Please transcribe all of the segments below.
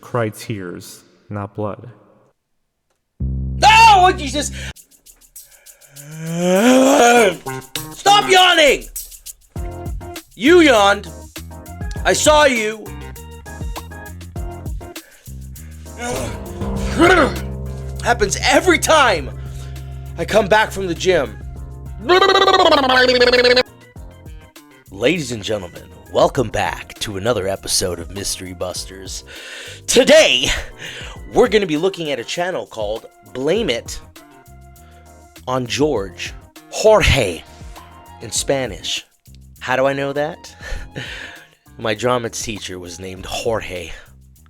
Cry tears, not blood. No! Jesus! Stop yawning! You yawned. I saw you. Happens every time I come back from the gym. Ladies and gentlemen, welcome back to another episode of Mystery Busters. Today, we're going to be looking at a channel called Blame It on George. Jorge in Spanish. How do I know that? My drama teacher was named Jorge.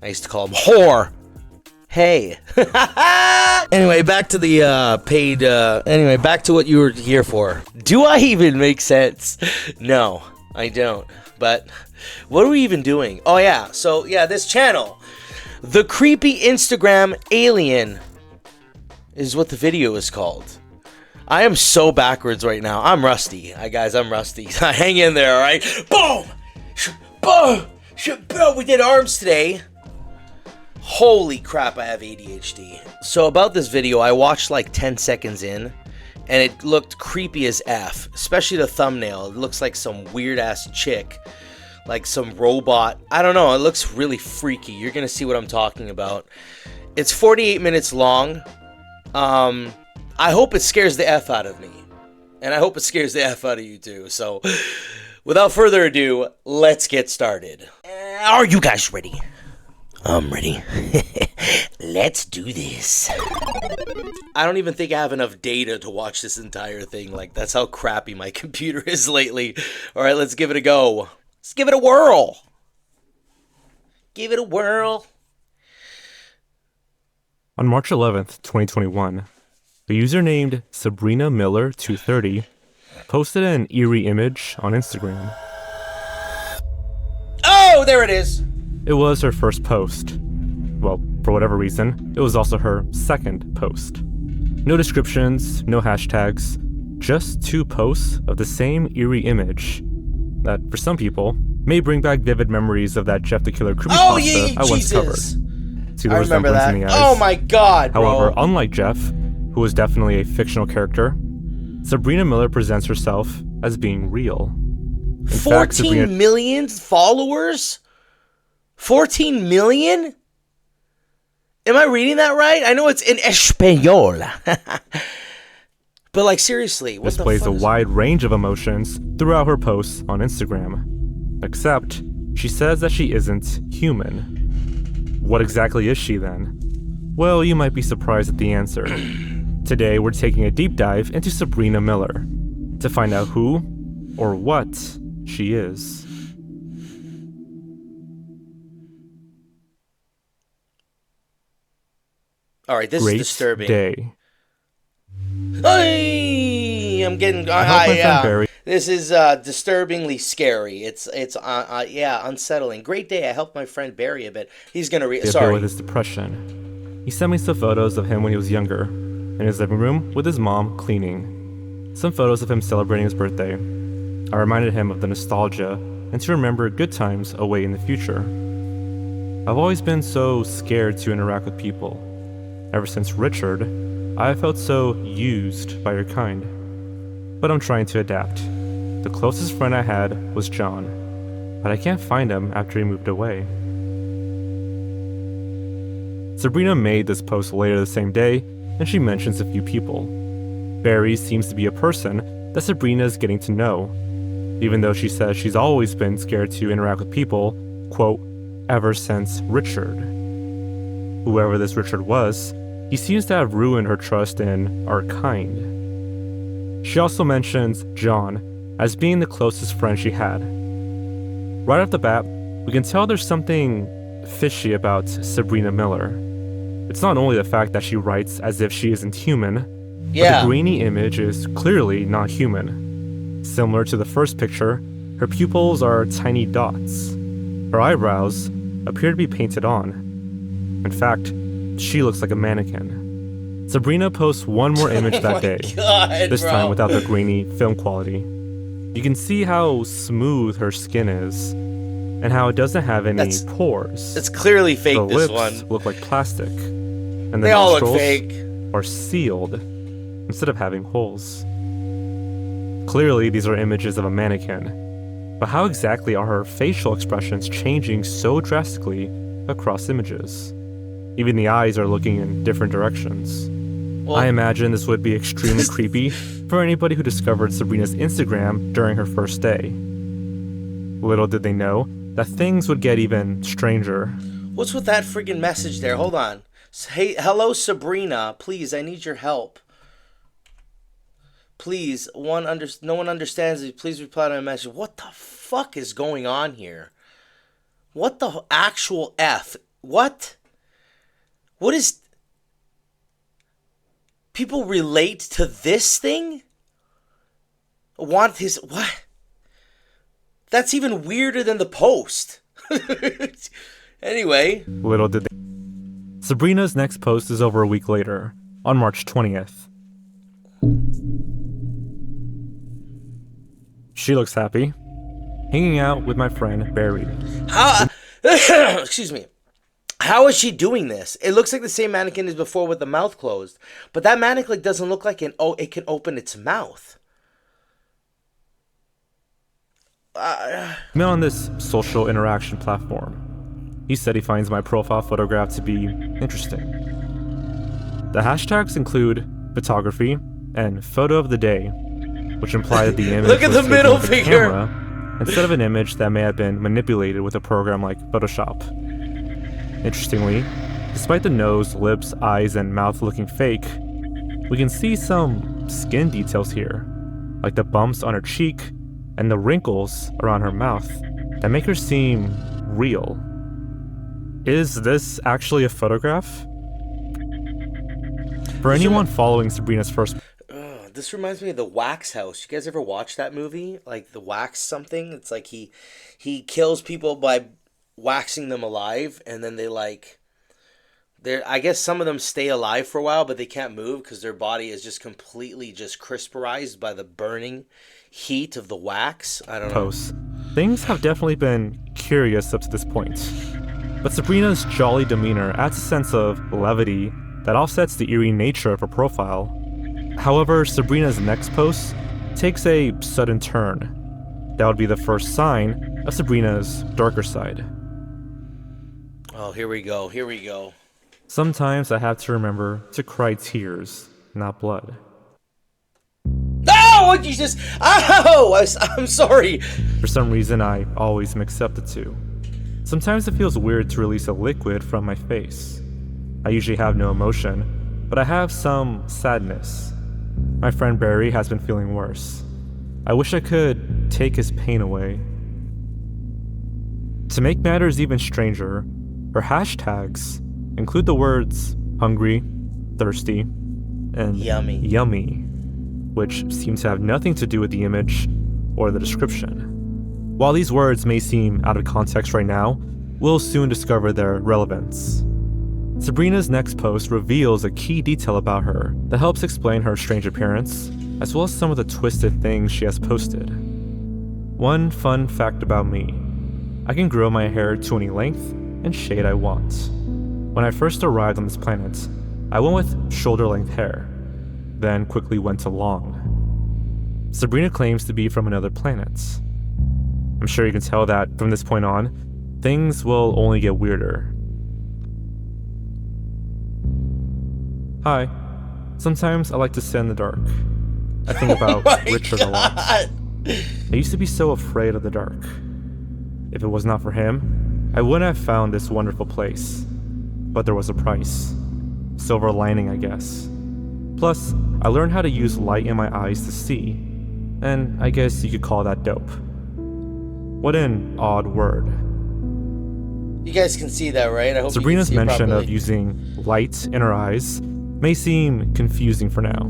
I used to call him Whore. Hey. Anyway, back to the back to what you were here for. Do I even make sense? No, I don't. But what are we even doing? Oh yeah, so yeah, this channel, The Creepy Instagram Alien, is what the video is called. I am so backwards right now. I'm rusty. Guys, I'm rusty. Hang in there, alright? Boom! Boom! Boom! We did arms today. Holy crap, I have ADHD. So about this video, I watched like 10 seconds in, and it looked creepy as F. Especially the thumbnail. It looks like some weird-ass chick. Like some robot. I don't know. It looks really freaky. You're gonna see what I'm talking about. It's 48 minutes long. I hope it scares the F out of me. And I hope it scares the F out of you too. So, without further ado, let's get started. Are you guys ready? I'm ready. Let's do this. I don't even think I have enough data to watch this entire thing. Like, that's how crappy my computer is lately. Alright, let's give it a go. Let's give it a whirl. Give it a whirl. On March 11th, 2021, a user named Sabrina Miller 230 posted an eerie image on Instagram. Oh, there it is. It was her first post. Well, for whatever reason, it was also her second post. No descriptions, no hashtags, just two posts of the same eerie image that, for some people, may bring back vivid memories of that Jeff the Killer creepypasta I once covered. See the resemblance in the eyes. Oh my god, bro. However, unlike Jeff, who was definitely a fictional character, Sabrina Miller presents herself as being real. 14 million followers? 14 million? Am I reading that right? I know it's in Espanol. But like, seriously, what the fuck? Displays a wide range of emotions throughout her posts on Instagram. Except, she says that she isn't human. What exactly is she then? Well, you might be surprised at the answer. Today, we're taking a deep dive into Sabrina Miller to find out who or what she is. Alright, this is disturbing. Day. Hey, I'm getting... This is disturbingly scary. It's unsettling. Great day. I helped my friend Barry a bit. He's gonna sorry. With his depression. He sent me some photos of him when he was younger, in his living room with his mom cleaning. Some photos of him celebrating his birthday. I reminded him of the nostalgia and to remember good times away in the future. I've always been so scared to interact with people. Ever since Richard, I felt so used by your kind. But I'm trying to adapt. The closest friend I had was John, but I can't find him after he moved away. Sabrina made this post later the same day, and she mentions a few people. Barry seems to be a person that Sabrina is getting to know, even though she says she's always been scared to interact with people, quote, ever since Richard. Whoever this Richard was, he seems to have ruined her trust in our kind. She also mentions John as being the closest friend she had. Right off the bat, we can tell there's something fishy about Sabrina Miller. It's not only the fact that she writes as if she isn't human, but the grainy image is clearly not human. Similar to the first picture, her pupils are tiny dots. Her eyebrows appear to be painted on. In fact, she looks like a mannequin. Sabrina posts one more image that day, this time without the grainy film quality. You can see how smooth her skin is. and how it doesn't have any That's- pores. It's clearly fake, The this lips one. look like plastic, and the They all look nostrils fake. are sealed instead of having holes. Clearly, these are images of a mannequin, but how exactly are her facial expressions changing so drastically across images? Even the eyes are looking in different directions. Well, I imagine this would be extremely creepy for anybody who discovered Sabrina's Instagram during her first day. Little did they know that things would get even stranger. what's with that freaking message there? Hold on. Hey, hello, Sabrina. Please, I need your help. Please, no one understands it. Please reply to my message. What the fuck is going on here? What the actual F? What? What is... People relate to this thing? Want his... What? That's even weirder than the post. Anyway. Little did they. Sabrina's next post is over a week later, on March 20th. She looks happy, hanging out with my friend Barry. How... Excuse me. How is she doing this? It looks like the same mannequin as before with the mouth closed. But that mannequin doesn't look like it can open its mouth. Met on this social interaction platform. He said he finds my profile photograph to be interesting. The hashtags include photography and photo of the day, which imply that the image Look at was the taken middle with a finger. camera instead of an image that may have been manipulated with a program like Photoshop. Interestingly, despite the nose, lips, eyes, and mouth looking fake, we can see some skin details here, like the bumps on her cheek and the wrinkles around her mouth that make her seem real. Is this actually a photograph? For anyone following Sabrina's first... This reminds me of the Wax House. You guys ever watch that movie? Like the Wax something? It's like he kills people by waxing them alive, and then I guess some of them stay alive for a while, but they can't move because their body is just completely just crisperized by the burning heat of the wax. I don't know. Posts. Things have definitely been curious up to this point, but Sabrina's jolly demeanor adds a sense of levity that offsets the eerie nature of her profile. However, Sabrina's next post takes a sudden turn. That would be the first sign of Sabrina's darker side. Oh, here we go. Here we go. Sometimes I have to remember to cry tears, not blood. No! What you just... Ow! I'm sorry. For some reason, I always mix up the two. Sometimes it feels weird to release a liquid from my face. I usually have no emotion, but I have some sadness. My friend Barry has been feeling worse. I wish I could take his pain away. To make matters even stranger, her hashtags include the words hungry, thirsty, and yummy, which seem to have nothing to do with the image or the description. While these words may seem out of context right now, we'll soon discover their relevance. Sabrina's next post reveals a key detail about her that helps explain her strange appearance, as well as some of the twisted things she has posted. One fun fact about me: I can grow my hair to any length and shade I want. When I first arrived on this planet, I went with shoulder-length hair, then quickly went to long. Sabrina claims to be from another planet. I'm sure you can tell that from this point on, things will only get weirder. Hi. Sometimes I like to sit in the dark. I think about Richard a lot. I used to be so afraid of the dark. If it was not for him, I wouldn't have found this wonderful place. But there was a price. Silver lining, I guess. Plus, I learned how to use light in my eyes to see. And I guess you could call that dope. What an odd word. You guys can see that, right? I hope Sabrina's you can see mention it of using light in her eyes may seem confusing for now,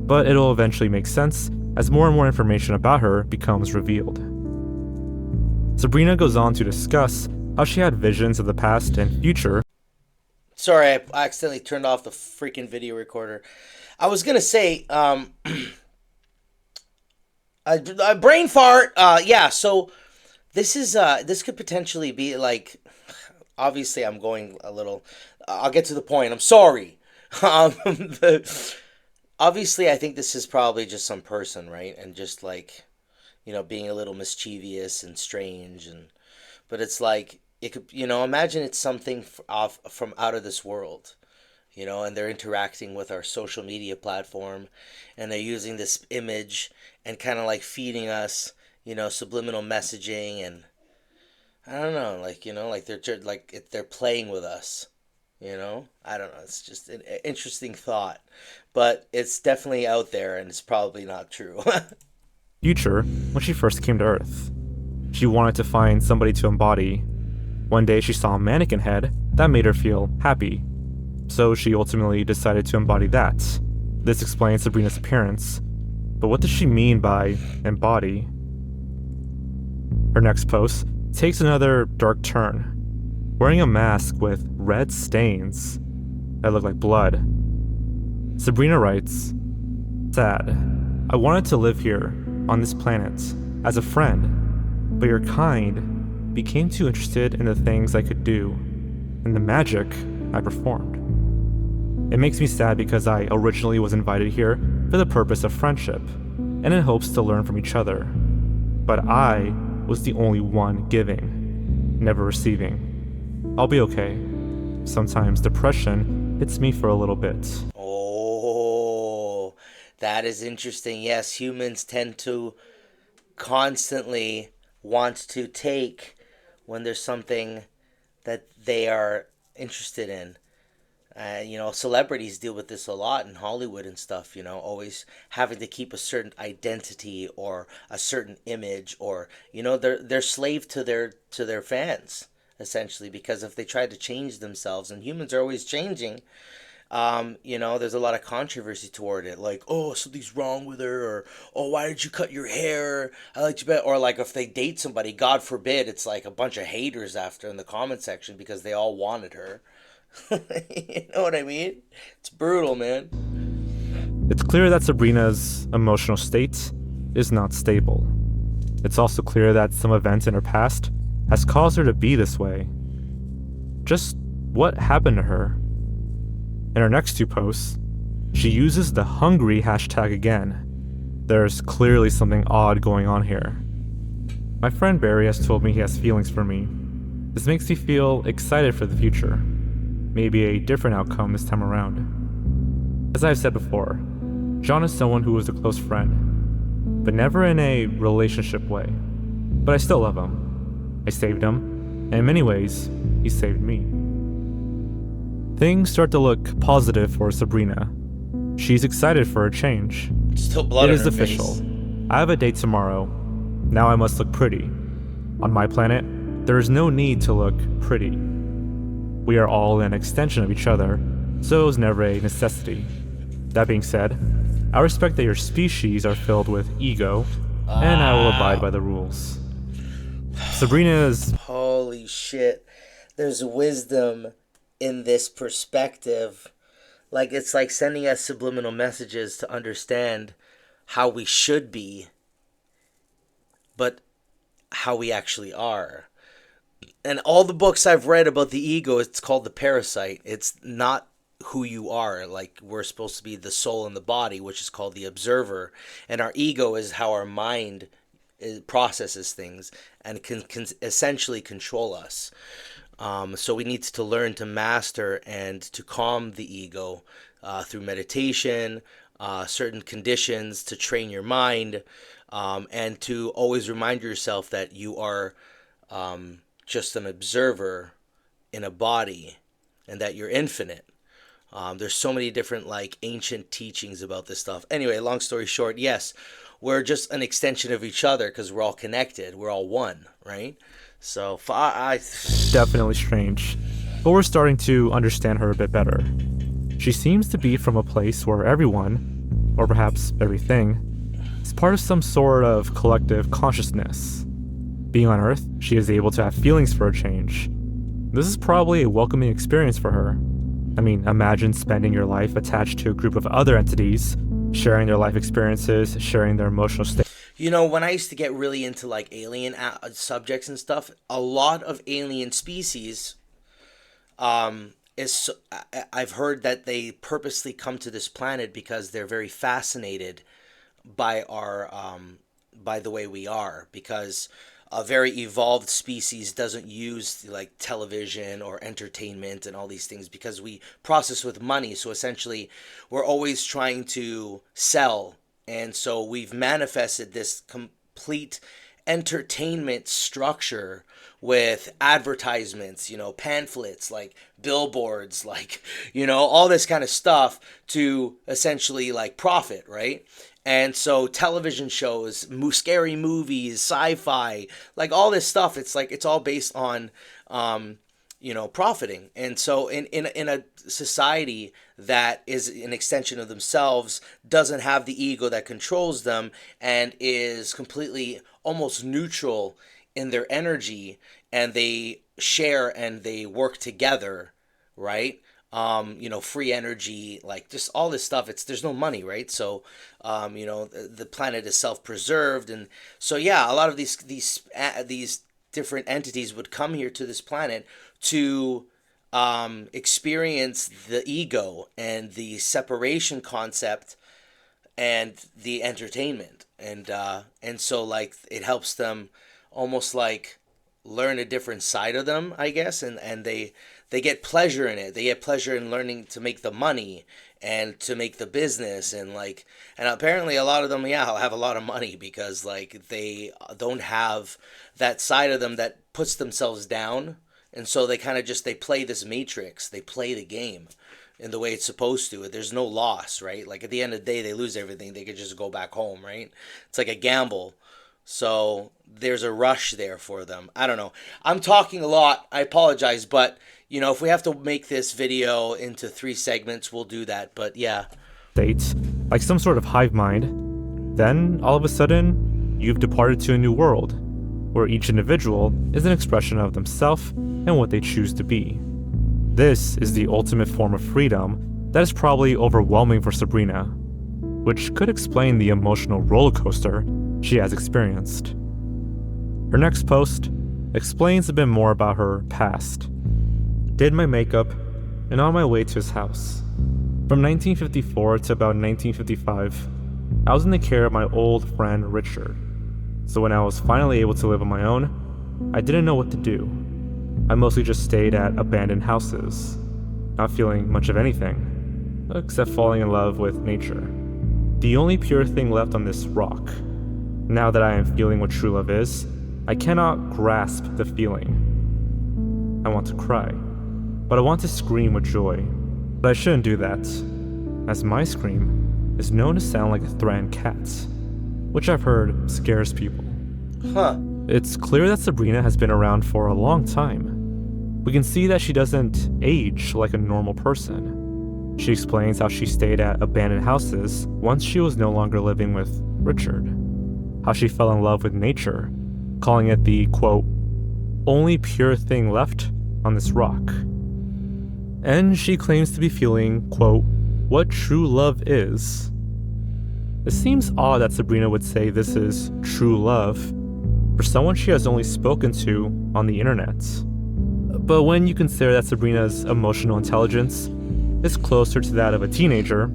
but it'll eventually make sense as more and more information about her becomes revealed. Sabrina goes on to discuss how she had visions of the past and future. Sorry, I accidentally turned off the freaking video recorder. I was gonna say, a brain fart. Yeah, so This could potentially be like, obviously I'm going a little, I'll get to the point. I'm sorry. But obviously I think this is probably just some person, right? And just like, being a little mischievous and strange, and but it's like it could, imagine it's something off from out of this world, and they're interacting with our social media platform, and they're using this image and kind of like feeding us, subliminal messaging, and I don't know, like they're playing with us, I don't know. It's just an interesting thought, but it's definitely out there, and it's probably not true. Future, when she first came to Earth, she wanted to find somebody to embody. One day she saw a mannequin head that made her feel happy, so she ultimately decided to embody that. This explains Sabrina's appearance, but what does she mean by embody? Her next post takes another dark turn, wearing a mask with red stains that look like blood. Sabrina writes, "Sad. I wanted to live here, on this planet, as a friend, but your kind became too interested in the things I could do, and the magic I performed. It makes me sad because I originally was invited here for the purpose of friendship, and in hopes to learn from each other. But I was the only one giving, never receiving. I'll be okay. Sometimes depression hits me for a little bit." Oh, that is interesting. Yes, humans tend to constantly want to take when there's something that they are interested in. Celebrities deal with this a lot in Hollywood and stuff, always having to keep a certain identity or a certain image, or, they're slave to their fans, essentially, because if they try to change themselves, and humans are always changing, there's a lot of controversy toward it, like, oh, something's wrong with her, or, oh, why did you cut your hair? I liked you better. Or like if they date somebody, God forbid, it's like a bunch of haters after in the comment section because they all wanted her. You know what I mean? It's brutal, man. It's clear that Sabrina's emotional state is not stable. It's also clear that some event in her past has caused her to be this way. Just what happened to her? In her next two posts, she uses the hungry hashtag again. There's clearly something odd going on here. My friend Barry has told me he has feelings for me. This makes me feel excited for the future. Maybe a different outcome this time around. As I've said before, John is someone who was a close friend, but never in a relationship way. But I still love him. I saved him, and in many ways, he saved me. Things start to look positive for Sabrina. She's excited for a change. Still blood It on is her official. face. I have a date tomorrow. Now I must look pretty. On my planet, there is no need to look pretty. We are all an extension of each other, so it was never a necessity. That being said, I respect that your species are filled with ego, and I will abide by the rules. Sabrina is... Holy shit. There's wisdom in this perspective. Like, it's like sending us subliminal messages to understand how we should be, but how we actually are. And all the books I've read about the ego, it's called the parasite. It's not who you are. Like, we're supposed to be the soul and the body, which is called the observer. And our ego is how our mind processes things and can essentially control us. So we need to learn to master and to calm the ego through meditation, certain conditions to train your mind, and to always remind yourself that you are just an observer in a body, and that you're infinite. There's so many different like ancient teachings about this stuff. Anyway, long story short, yes, we're just an extension of each other because we're all connected. We're all one, right? So I definitely strange, but we're starting to understand her a bit better. She seems to be from a place where everyone, or perhaps everything, is part of some sort of collective consciousness. Being on Earth, she is able to have feelings for a change. This is probably a welcoming experience for her. I mean, imagine spending your life attached to a group of other entities, sharing their life experiences, sharing their emotional state. You know, when I used to get really into like alien subjects and stuff, a lot of alien species I've heard that they purposely come to this planet because they're very fascinated by our by the way we are, because a very evolved species doesn't use like television or entertainment and all these things because we process with money. So essentially we're always trying to sell, and so we've manifested this complete entertainment structure with advertisements, pamphlets, like billboards, like, all this kind of stuff to essentially like profit, right? And so television shows, scary movies, sci-fi, like all this stuff, it's like it's all based on profiting. And so in a society that is an extension of themselves, doesn't have the ego that controls them, and is completely almost neutral in their energy, and they share and they work together, right? Free energy, like just all this stuff. There's no money, right? So, the planet is self-preserved, and so yeah, a lot of these different entities would come here to this planet to experience the ego and the separation concept and the entertainment, and so like it helps them almost like learn a different side of them, I guess, and they get pleasure in it. They get pleasure in learning to make the money and to make the business, and apparently a lot of them, have a lot of money because like they don't have that side of them that puts themselves down, and so they kind of they play this matrix. They play the game in the way it's supposed to. There's no loss, right? Like at the end of the day, they lose everything. They could just go back home, right? It's like a gamble. So there's a rush there for them. I don't know. I'm talking a lot. I apologize, but if we have to make this video into 3 segments, we'll do that. But yeah. States, like some sort of hive mind. Then, all of a sudden, you've departed to a new world, where each individual is an expression of themselves and what they choose to be. This is the ultimate form of freedom that is probably overwhelming for Sabrina, which could explain the emotional roller coaster she has experienced. Her next post explains a bit more about her past. Did my makeup and on my way to his house. From 1954 to about 1955, I was in the care of my old friend Richard. So when I was finally able to live on my own, I didn't know what to do. I mostly just stayed at abandoned houses, not feeling much of anything, except falling in love with nature. The only pure thing left on this rock. Now that I am feeling what true love is, I cannot grasp the feeling. I want to cry, but I want to scream with joy. But I shouldn't do that, as my scream is known to sound like a threatened cat, which I've heard scares people. Huh. It's clear that Sabrina has been around for a long time. We can see that she doesn't age like a normal person. She explains how she stayed at abandoned houses once she was no longer living with Richard. How she fell in love with nature, calling it the, quote, only pure thing left on this rock. And she claims to be feeling, quote, what true love is. It seems odd that Sabrina would say this is true love for someone she has only spoken to on the internet. But when you consider that Sabrina's emotional intelligence is closer to that of a teenager,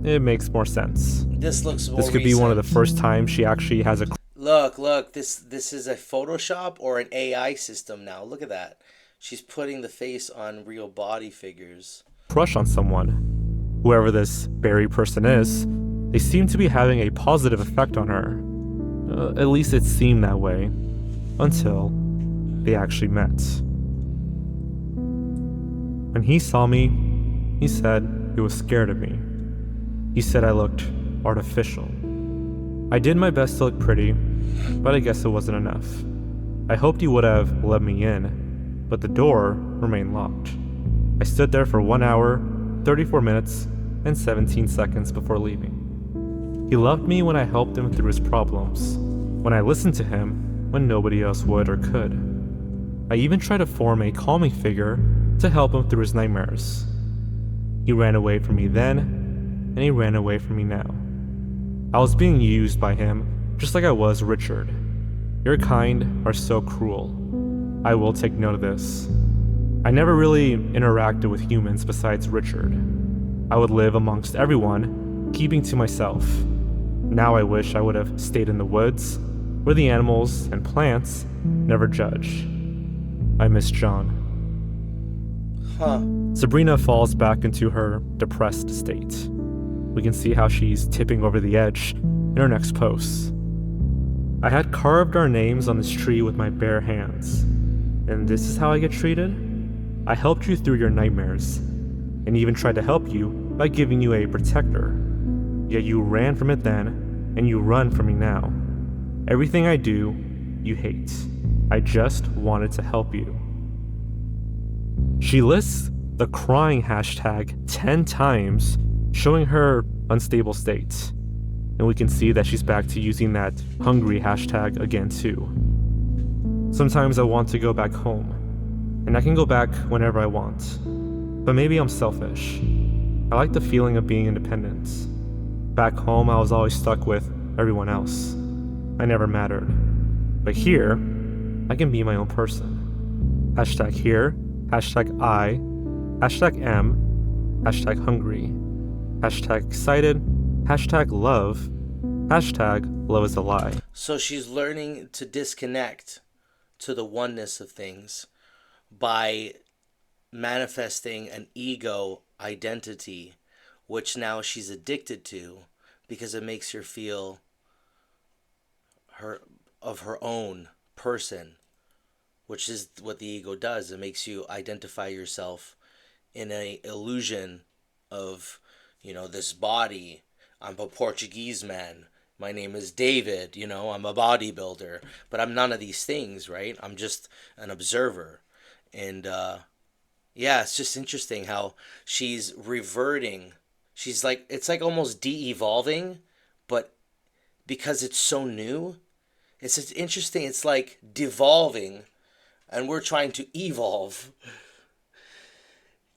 it makes more sense. This looks more This could be one of the first times she actually has a Look, this is a Photoshop or an AI system now. Look at that. She's putting the face on real body figures. Crush on someone. Whoever this Barry person is, they seem to be having a positive effect on her. At least it seemed that way, until they actually met. When he saw me, he said he was scared of me. He said I looked artificial. I did my best to look pretty, but I guess it wasn't enough. I hoped he would have let me in, but the door remained locked. I stood there for 1 hour, 34 minutes, and 17 seconds before leaving. He loved me when I helped him through his problems, when I listened to him when nobody else would or could. I even tried to form a calming figure to help him through his nightmares. He ran away from me then, and he ran away from me now. I was being used by him, just like I was Richard. Your kind are so cruel. I will take note of this. I never really interacted with humans besides Richard. I would live amongst everyone, keeping to myself. Now I wish I would have stayed in the woods, where the animals and plants never judge. I miss John. Sabrina falls back into her depressed state. We can see how she's tipping over the edge in her next post. I had carved our names on this tree with my bare hands. And this is how I get treated? I helped you through your nightmares, and even tried to help you by giving you a protector. Yet you ran from it then, and you run from me now. Everything I do, you hate. I just wanted to help you. She lists the crying hashtag 10 times, showing her unstable state. And we can see that she's back to using that hungry hashtag again too. Sometimes I want to go back home, and I can go back whenever I want. But maybe I'm selfish. I like the feeling of being independent. Back home, I was always stuck with everyone else. I never mattered. But here, I can be my own person. Hashtag here, hashtag I, hashtag M, hashtag hungry, hashtag excited, hashtag love is a lie. So she's learning to disconnect to the oneness of things by manifesting an ego identity, which now she's addicted to because it makes her feel her own person, which is what the ego does. It makes you identify yourself in an illusion of, this body. I'm a Portuguese man. My name is David, I'm a bodybuilder, but I'm none of these things, right? I'm just an observer. And it's just interesting how she's reverting. She's like, it's like almost de-evolving, but because it's so new, it's just interesting. It's like devolving, and we're trying to evolve.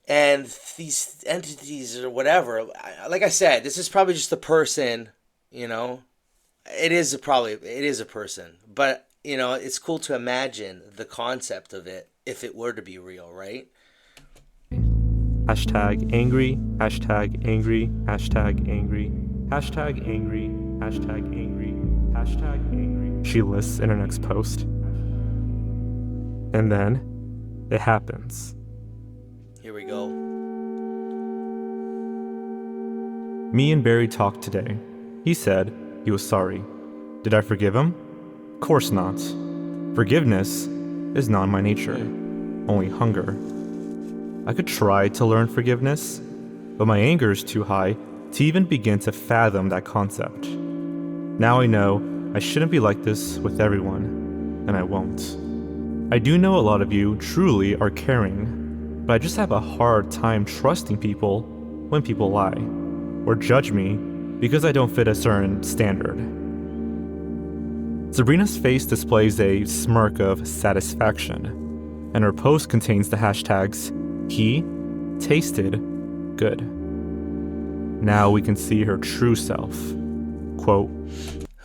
And these entities or whatever, like I said, this is probably just a person, It is a person, but it's cool to imagine the concept of it if it were to be real, right? Hashtag angry, hashtag angry, hashtag angry, hashtag angry, hashtag angry, hashtag angry. She lists in her next post. And then it happens. Here we go. Me and Barry talked today. He said he was sorry. Did I forgive him? Of course not. Forgiveness is not my nature, only hunger. I could try to learn forgiveness, but my anger is too high to even begin to fathom that concept. Now I know I shouldn't be like this with everyone, and I won't. I do know a lot of you truly are caring, but I just have a hard time trusting people when people lie, or judge me because I don't fit a certain standard. Sabrina's face displays a smirk of satisfaction, and her post contains the hashtags, he tasted good. Now we can see her true self. Quote,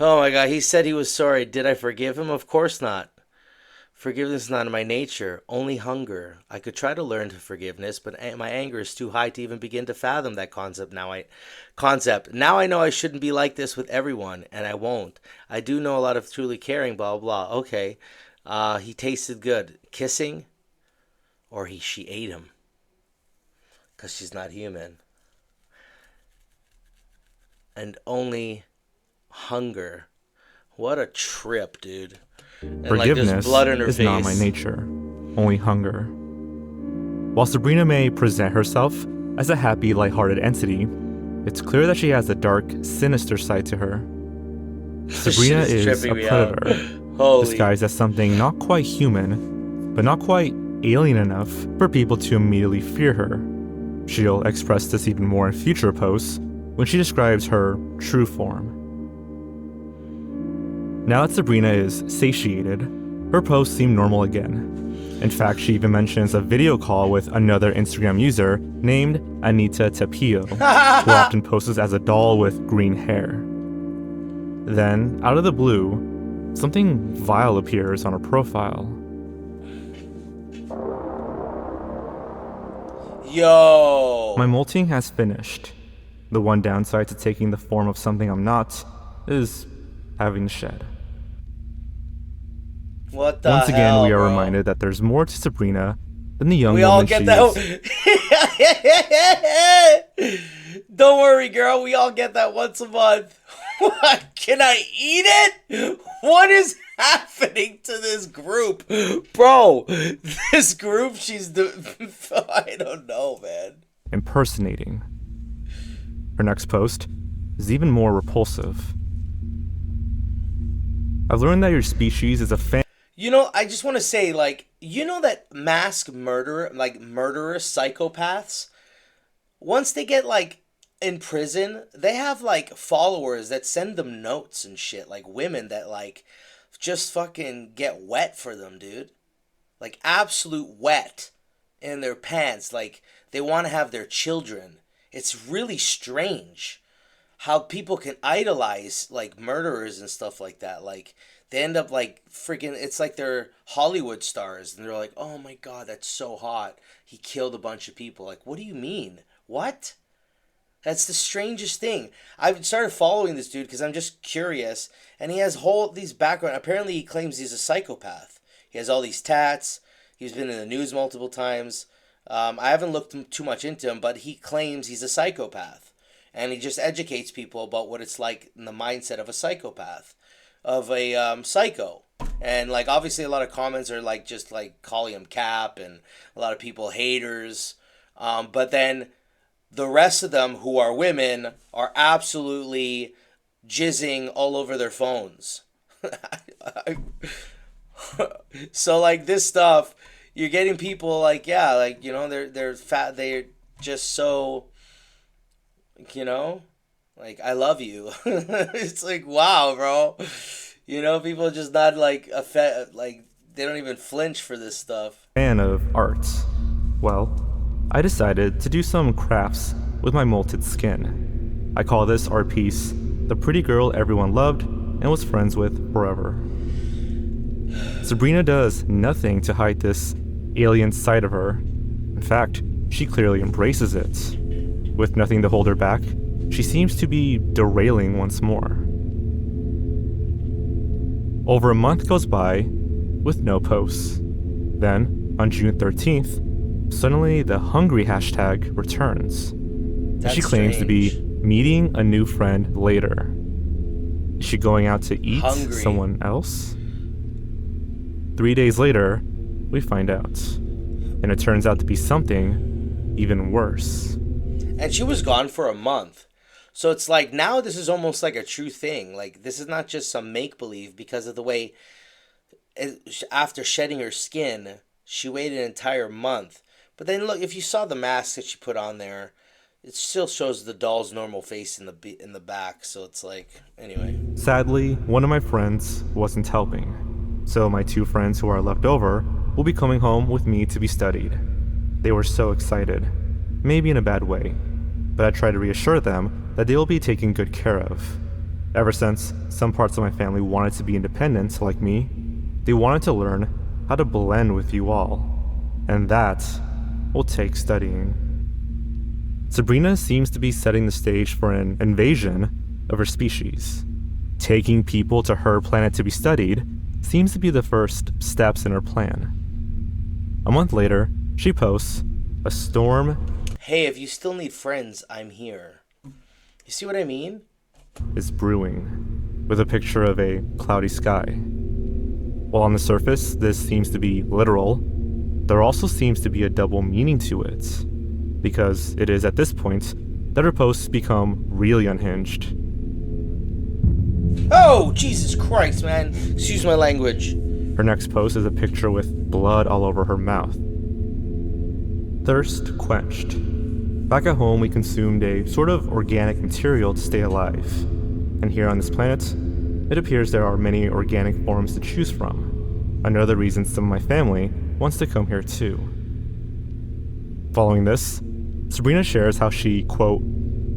oh my God, he said he was sorry. Did I forgive him? Of course not. Forgiveness is not in my nature, only hunger. I could try to learn to forgiveness, but my anger is too high to even begin to fathom that concept. Now I know I shouldn't be like this with everyone, and I won't. I do know a lot of truly caring, blah, blah, blah. Okay. He tasted good. Kissing? Or she ate him. Because she's not human. And only hunger. What a trip, dude. And forgiveness there's blood in her is face. not my nature, only hunger. While Sabrina may present herself as a happy, lighthearted entity, it's clear that she has a dark, sinister side to her. Sabrina is a predator, disguised as something not quite human, but not quite alien enough for people to immediately fear her. She'll express this even more in future posts when she describes her true form. Now that Sabrina is satiated, her posts seem normal again. In fact, she even mentions a video call with another Instagram user named Anita Tapio, who often poses as a doll with green hair. Then, out of the blue, something vile appears on her profile. Yo! My molting has finished. The one downside to taking the form of something I'm not is having to shed. What the Once again, hell, we are bro? reminded that there's more to Sabrina than the young We woman all get she that. is. Don't worry, girl. We all get that once a month. What? Can I eat it? What is happening to this group? Bro, this group, I don't know, man. Impersonating. Her next post is even more repulsive. I've learned that your species is a fan. You know, I just want to say, like, you know that mass murderer, like murderous psychopaths, once they get, like, in prison, they have, like, followers that send them notes and shit. Like, women that, like, just fucking get wet for them, dude. Like, absolute wet in their pants. Like, they want to have their children. It's really strange how people can idolize, like, murderers and stuff like that. Like, they end up, like, freaking, it's like they're Hollywood stars. And they're like, oh my God, that's so hot. He killed a bunch of people. Like, what do you mean? What? That's the strangest thing. I've started following this dude because I'm just curious. And he has these background. Apparently he claims he's a psychopath. He has all these tats. He's been in the news multiple times. I haven't looked too much into him, but he claims he's a psychopath. And he just educates people about what it's like in the mindset of a psychopath. Of a psycho. And, like, obviously a lot of comments are, like, just, like, calling him cap. And a lot of people haters. But then the rest of them who are women are absolutely jizzing all over their phones. So, like, this stuff, you're getting people, like, yeah, like, you know, they're fat, they're just so, you know, like, I love you. It's like, wow, bro. You know, people just not, like, like, they don't even flinch for this stuff. Fan of arts. Well, I decided to do some crafts with my molted skin. I call this art piece The Pretty Girl Everyone Loved and Was Friends With Forever. Sabrina does nothing to hide this alien side of her. In fact, she clearly embraces it. With nothing to hold her back, she seems to be derailing once more. Over a month goes by with no posts. Then, on June 13th, suddenly the hungry hashtag returns. That's She claims to be strange. meeting a new friend later. Is she going out to eat Hungry. someone else? 3 days later, we find out. And it turns out to be something even worse. And she was gone for a month. So it's like, now this is almost like a true thing. Like, this is not just some make-believe because of the way, after shedding her skin, she waited an entire month. But then look, if you saw the mask that she put on there, it still shows the doll's normal face in the back. So it's like, anyway. Sadly, one of my friends wasn't helping. So my two friends who are left over will be coming home with me to be studied. They were so excited. Maybe in a bad way. But I try to reassure them that they will be taken good care of. Ever since some parts of my family wanted to be independent like me, they wanted to learn how to blend with you all. And that will take studying. Sabrina seems to be setting the stage for an invasion of her species. Taking people to her planet to be studied seems to be the first steps in her plan. A month later, she posts, "A storm Hey, if you still need friends, I'm here." You see what I mean? is brewing," with a picture of a cloudy sky. While on the surface this seems to be literal, there also seems to be a double meaning to it, because it is at this point that her posts become really unhinged. Oh, Jesus Christ, man. Excuse my language. Her next post is a picture with blood all over her mouth. Thirst quenched. Back at home, we consumed a sort of organic material to stay alive. And here on this planet, it appears there are many organic forms to choose from. Another reason some of my family wants to come here too. Following this, Sabrina shares how she, quote,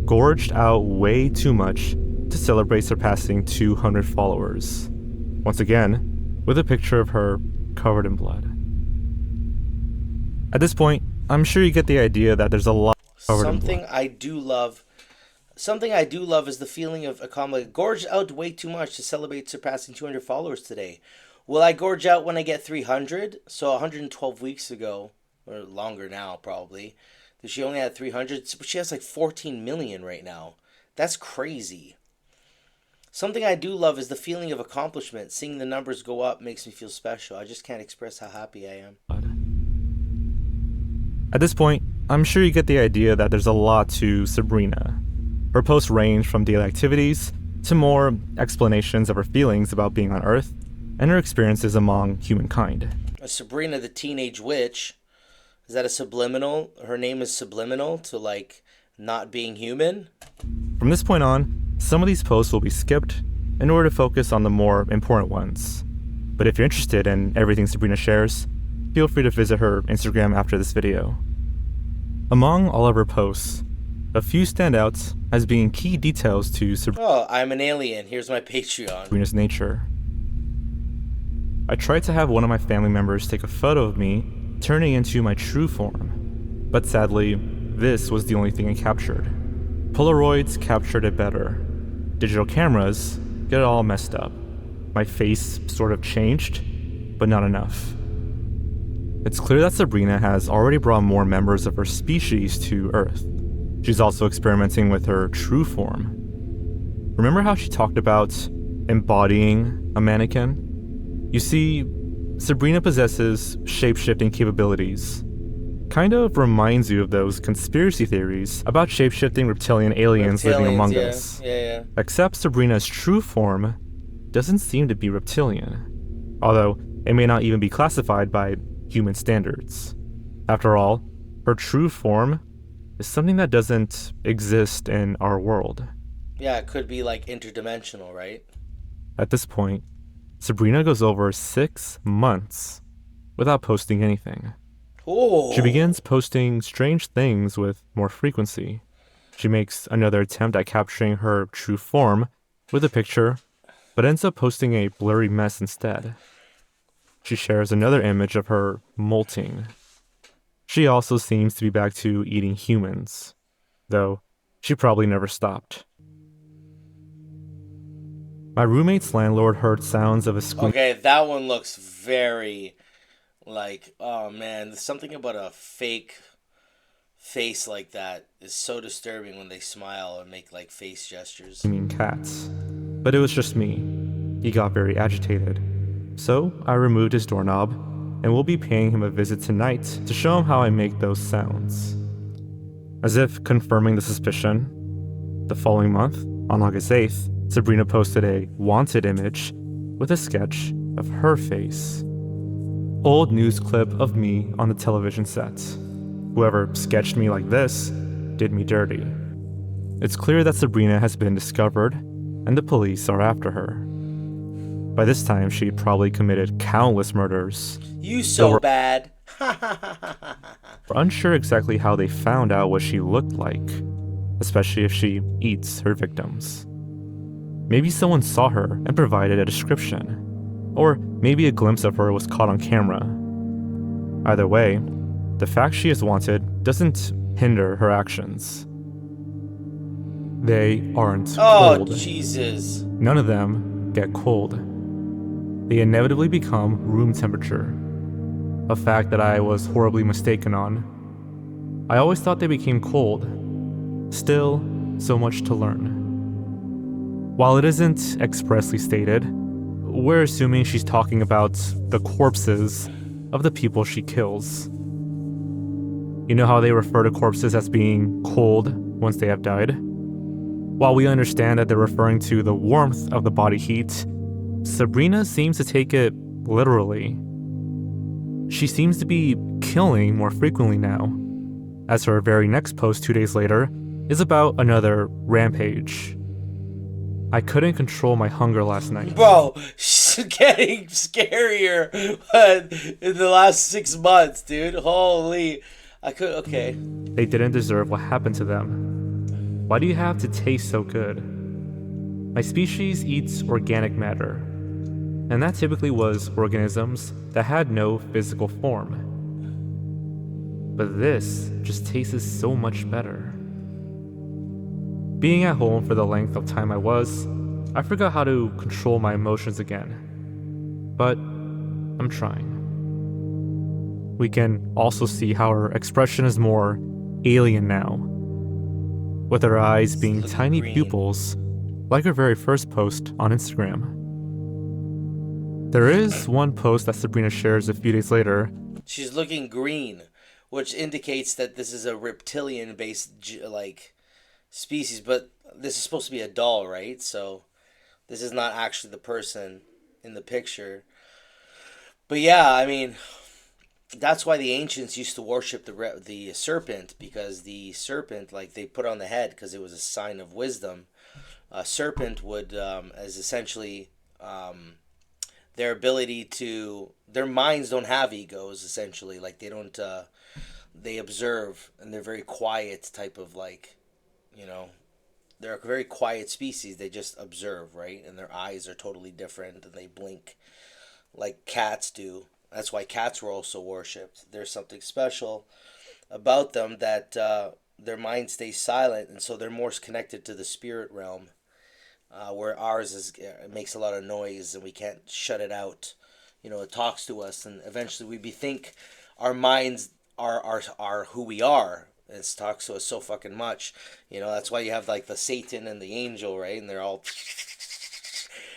gorged out way too much to celebrate surpassing 200 followers. Once again, with a picture of her covered in blood. At this point, I'm sure you get the idea that there's a lot covered in blood. Something I do love is the feeling of accomplishment. Gorged out way too much to celebrate surpassing 200 followers today. Will I gorge out when I get 300? So 112 weeks ago, or longer now probably, she only had 300. She has like 14 million right now. That's crazy. Something I do love is the feeling of accomplishment. Seeing the numbers go up makes me feel special. I just can't express how happy I am. At this point, I'm sure you get the idea that there's a lot to Sabrina. Her posts range from daily activities to more explanations of her feelings about being on Earth and her experiences among humankind. Sabrina the Teenage Witch, is that a subliminal? Her name is subliminal to like not being human? From this point on, some of these posts will be skipped in order to focus on the more important ones. But if you're interested in everything Sabrina shares, feel free to visit her Instagram after this video. Among all of her posts, a few stand out as being key details to Oh, I'm an alien. Here's my Patreon. Sabrina's nature. I tried to have one of my family members take a photo of me turning into my true form, but sadly, this was the only thing I captured. Polaroids captured it better. Digital cameras get it all messed up. My face sort of changed, but not enough. It's clear that Sabrina has already brought more members of her species to Earth. She's also experimenting with her true form. Remember how she talked about embodying a mannequin? You see, Sabrina possesses shape-shifting capabilities. Kind of reminds you of those conspiracy theories about shape-shifting reptilian aliens living among us. Yeah. Except Sabrina's true form doesn't seem to be reptilian, although it may not even be classified by human standards. After all, her true form is something that doesn't exist in our world. Yeah, it could be like interdimensional, right? At this point, Sabrina goes over 6 months without posting anything. Oh. She begins posting strange things with more frequency. She makes another attempt at capturing her true form with a picture, but ends up posting a blurry mess instead. She shares another image of her molting. She also seems to be back to eating humans, though she probably never stopped. My roommate's landlord heard sounds of a squeak. Okay, that one looks very like, oh man, something about a fake face like that is so disturbing when they smile and make like face gestures. Cats. But it was just me. He got very agitated. So I removed his doorknob, and we'll be paying him a visit tonight to show him how I make those sounds. As if confirming the suspicion, the following month, on August 8th, Sabrina posted a wanted image with a sketch of her face. Old news clip of me on the television set. Whoever sketched me like this did me dirty. It's clear that Sabrina has been discovered, and the police are after her. By this time, she'd probably committed countless murders. You so bad. We're unsure exactly how they found out what she looked like, especially if she eats her victims. Maybe someone saw her and provided a description, or maybe a glimpse of her was caught on camera. Either way, the fact she is wanted doesn't hinder her actions. They aren't cold. Oh, Jesus. None of them get cold. They inevitably become room temperature, a fact that I was horribly mistaken on. I always thought they became cold. Still, so much to learn. While it isn't expressly stated, we're assuming she's talking about the corpses of the people she kills. You know how they refer to corpses as being cold once they have died? While we understand that they're referring to the warmth of the body heat, Sabrina seems to take it literally. She seems to be killing more frequently now, as her very next post 2 days later is about another rampage. I couldn't control my hunger last night. Bro, she's getting scarier in the last 6 months, dude. Holy. Okay. They didn't deserve what happened to them. Why do you have to taste so good? My species eats organic matter, and that typically was organisms that had no physical form. But this just tastes so much better. Being at home for the length of time I was, I forgot how to control my emotions again. But I'm trying. We can also see how her expression is more alien now, with her eyes being tiny green. pupils, like her very first post on Instagram. There is one post that Sabrina shares a few days later. She's looking green, which indicates that this is a reptilian-based species, but this is supposed to be a doll, right? So this is not actually the person in the picture. But yeah, I mean, that's why the ancients used to worship the serpent, because the serpent, like, they put on the head because it was a sign of wisdom. A serpent would is essentially their ability to, their minds don't have egos, essentially. Like, they don't they observe, and they're very quiet type of, like, you know, they're a very quiet species. They just observe, right? And their eyes are totally different, and they blink like cats do. That's why cats were also worshipped. There's something special about them that their mind stays silent, and so they're more connected to the spirit realm, where ours it makes a lot of noise, and we can't shut it out. You know, it talks to us, and eventually we think our minds are who we are. It talks to us so fucking much. You know, that's why you have, like, the Satan and the angel, right? And they're all...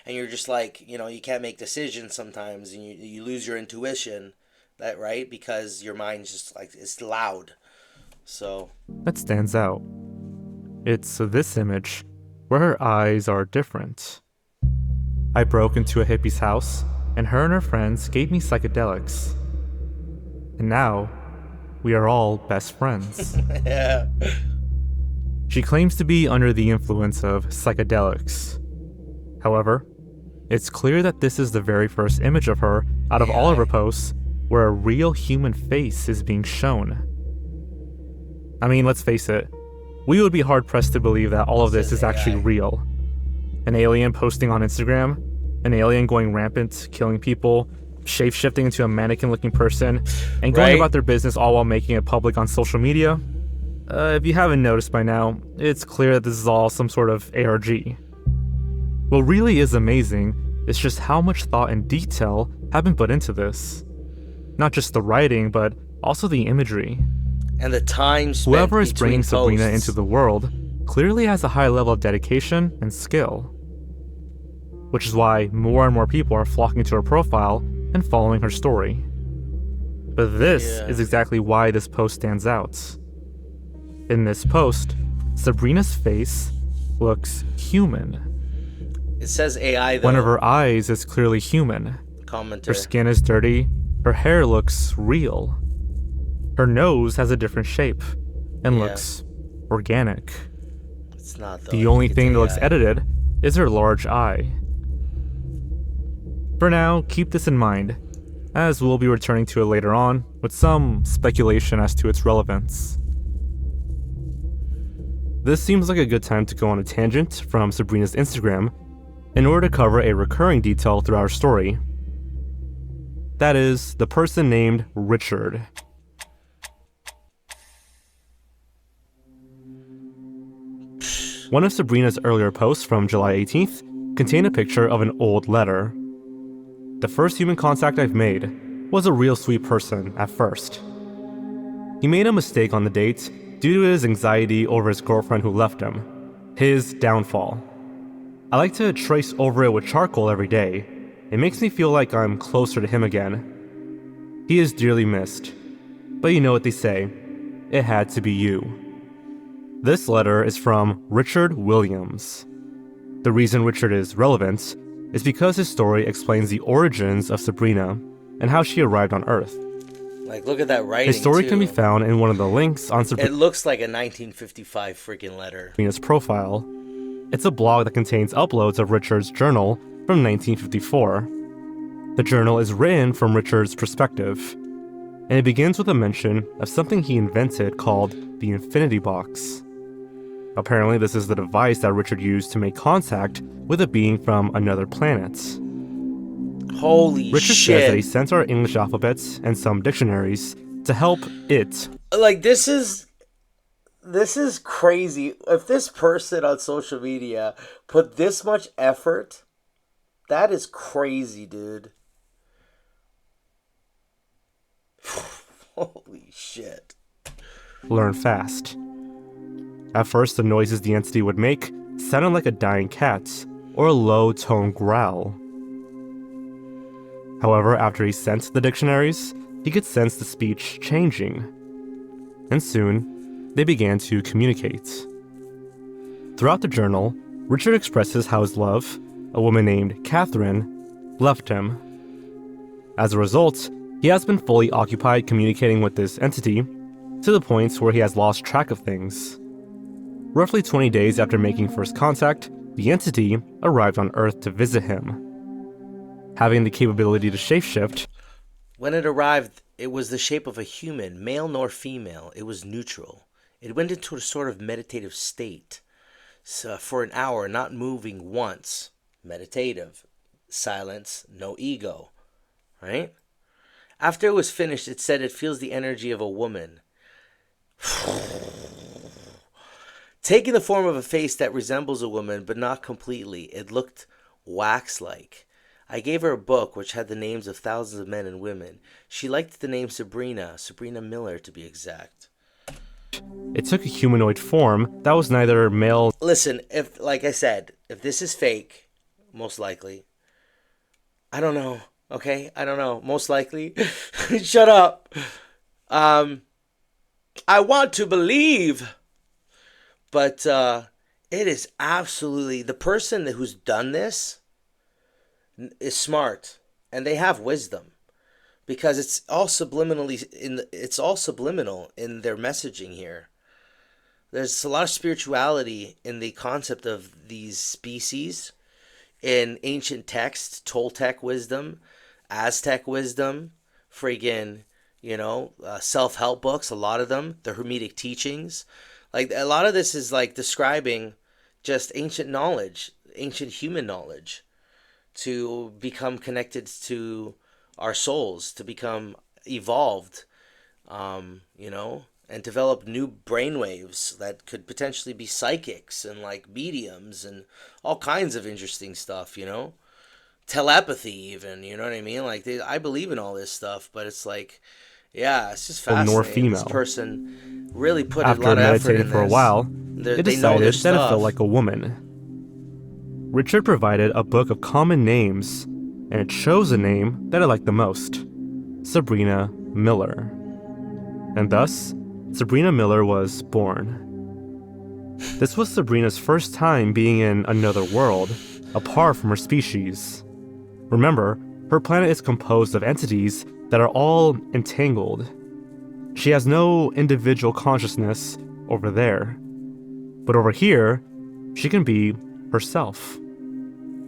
And you're just like, you know, you can't make decisions sometimes, and you lose your intuition, that, right? Because your mind's just, like, it's loud. So... That stands out. It's this image where her eyes are different. I broke into a hippie's house, and her friends gave me psychedelics. And now, we are all best friends. Yeah. She claims to be under the influence of psychedelics. However, it's clear that this is the very first image of her out of all of her posts where a real human face is being shown. I mean, let's face it, we would be hard-pressed to believe that all of this is actually real. An alien posting on Instagram, an alien going rampant, killing people, shape-shifting into a mannequin-looking person, and going about their business all while making it public on social media. If you haven't noticed by now, it's clear that this is all some sort of ARG. What really is amazing is just how much thought and detail have been put into this. Not just the writing, but also the imagery. And the time spent Whoever is bringing posts. Sabrina into the world clearly has a high level of dedication and skill. Which is why more and more people are flocking to her profile and following her story. But this is exactly why this post stands out. In this post, Sabrina's face looks human. It says AI, though. One of her eyes is clearly human. Commenter. Her skin is dirty. Her hair looks real. Her nose has a different shape and looks organic. It's not, though. The only thing that looks edited is her large eye. For now, keep this in mind, as we'll be returning to it later on with some speculation as to its relevance. This seems like a good time to go on a tangent from Sabrina's Instagram in order to cover a recurring detail throughout our story. That is, the person named Richard. One of Sabrina's earlier posts from July 18th contained a picture of an old letter. The first human contact I've made was a real sweet person at first. He made a mistake on the date due to his anxiety over his girlfriend who left him, his downfall. I like to trace over it with charcoal every day. It makes me feel like I'm closer to him again. He is dearly missed, but you know what they say, it had to be you. This letter is from Richard Williams. The reason Richard is relevant is because his story explains the origins of Sabrina and how she arrived on Earth. Like, look at that writing, His story too. can be found in one of the links on It looks like a 1955 freaking letter. Sabrina's profile. It's a blog that contains uploads of Richard's journal from 1954. The journal is written from Richard's perspective, and it begins with a mention of something he invented called the infinity box. Apparently, this is the device that Richard used to make contact with a being from another planet. Holy Richard shit. says that he sent our English alphabets and some dictionaries to help it. Like, this is crazy. If this person on social media put this much effort, that is crazy, dude. Holy shit. Learn fast. At first, the noises the entity would make sounded like a dying cat or a low-toned growl. However, after he sent the dictionaries, he could sense the speech changing. And soon, they began to communicate. Throughout the journal, Richard expresses how his love, a woman named Catherine, left him. As a result, he has been fully occupied communicating with this entity to the point where he has lost track of things. Roughly 20 days after making first contact, the entity arrived on Earth to visit him. Having the capability to shapeshift, when it arrived, it was the shape of a human, male nor female. It was neutral. It went into a sort of meditative state. So for an hour, not moving once. Meditative. Silence, no ego. Right? After it was finished, it said it feels the energy of a woman. Taking the form of a face that resembles a woman, but not completely. It looked wax-like. I gave her a book which had the names of thousands of men and women. She liked the name Sabrina Miller to be exact. it took a humanoid form that was neither male. Listen, if, like I said, if this is fake, most likely. I don't know, okay? I don't know, most likely. Shut up. I want to believe. But it is absolutely, the person who's done this is smart, and they have wisdom, because it's all subliminal in their messaging here. There's a lot of spirituality in the concept of these species in ancient texts, Toltec wisdom, Aztec wisdom, friggin', self-help books, a lot of them, the Hermetic teachings. Like, a lot of this is like describing just ancient knowledge, ancient human knowledge, to become connected to our souls, to become evolved, and develop new brainwaves that could potentially be psychics and like mediums and all kinds of interesting stuff, telepathy even, you know what I mean? Like, I believe in all this stuff, but it's like, yeah, it's just fascinating. Nor female. This person really put After a lot of effort meditating in for a this. while, They it know their decided that it stuff. felt like a woman. Richard provided a book of common names, and it chose a name that I liked the most: Sabrina Miller. And thus, Sabrina Miller was born. This was Sabrina's first time being in another world, apart from her species. Remember, her planet is composed of entities that are all entangled. She has no individual consciousness over there. But over here, she can be herself.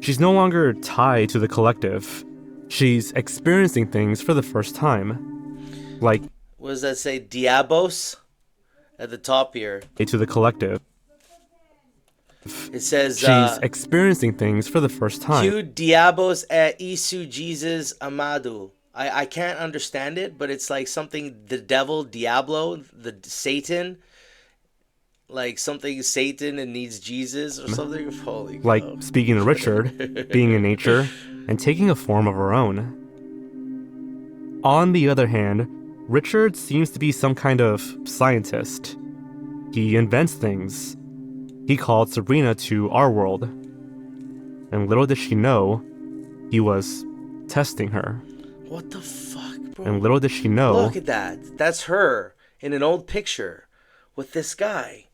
She's no longer tied to the collective. She's experiencing things for the first time. Like, What does that say? Diabos? At the top here. to the collective. It says, She's experiencing things for the first time. Que diabos é isso, Jesus amado? I can't understand it, but it's like something, the devil, Diablo, the Satan, like something Satan and needs Jesus or something. Holy cow. Like speaking to Richard, being in nature, and taking a form of her own. On the other hand, Richard seems to be some kind of scientist. He invents things. He called Sabrina to our world. And little did she know, he was testing her. What the fuck, bro? And little did she know... Look at that. That's her in an old picture with this guy.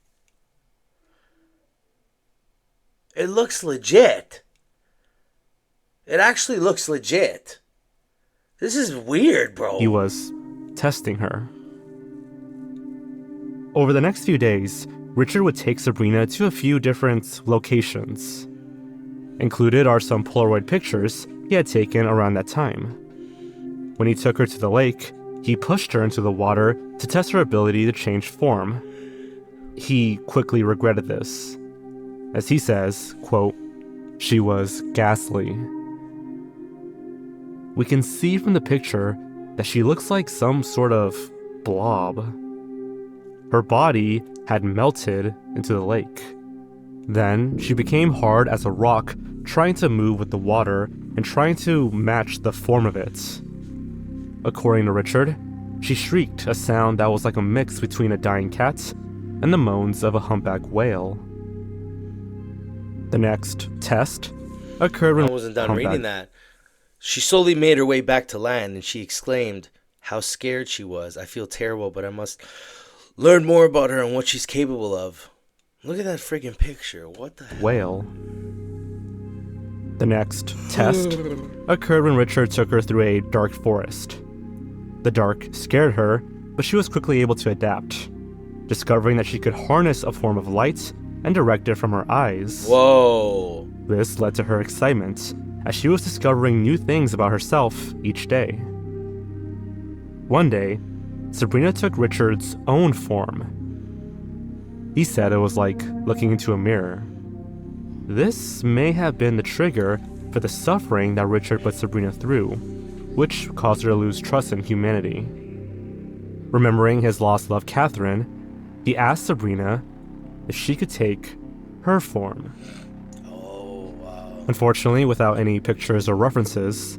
It looks legit. It actually looks legit. This is weird, bro. He was testing her. Over the next few days, Richard would take Sabrina to a few different locations. Included are some Polaroid pictures he had taken around that time. When he took her to the lake, he pushed her into the water to test her ability to change form. he quickly regretted this. As he says, quote, "She was ghastly." We can see from the picture that she looks like some sort of blob. Her body had melted into the lake. Then she became hard as a rock, trying to move with the water and trying to match the form of it. According to Richard, she shrieked a sound that was like a mix between a dying cat and the moans of a humpback whale. The next test occurred when I wasn't done reading that. She slowly made her way back to land, and she exclaimed how scared she was. "I feel terrible, but I must learn more about her and what she's capable of." Look at that friggin' picture. What the hell? Whale. The next test occurred when Richard took her through a dark forest. The dark scared her, but she was quickly able to adapt, discovering that she could harness a form of light and direct it from her eyes. Whoa. This led to her excitement, as she was discovering new things about herself each day. One day, Sabrina took Richard's own form. He said it was like looking into a mirror. This may have been the trigger for the suffering that Richard put Sabrina through, which caused her to lose trust in humanity. Remembering his lost love, Catherine, he asked Sabrina if she could take her form. Oh, wow. Unfortunately, without any pictures or references,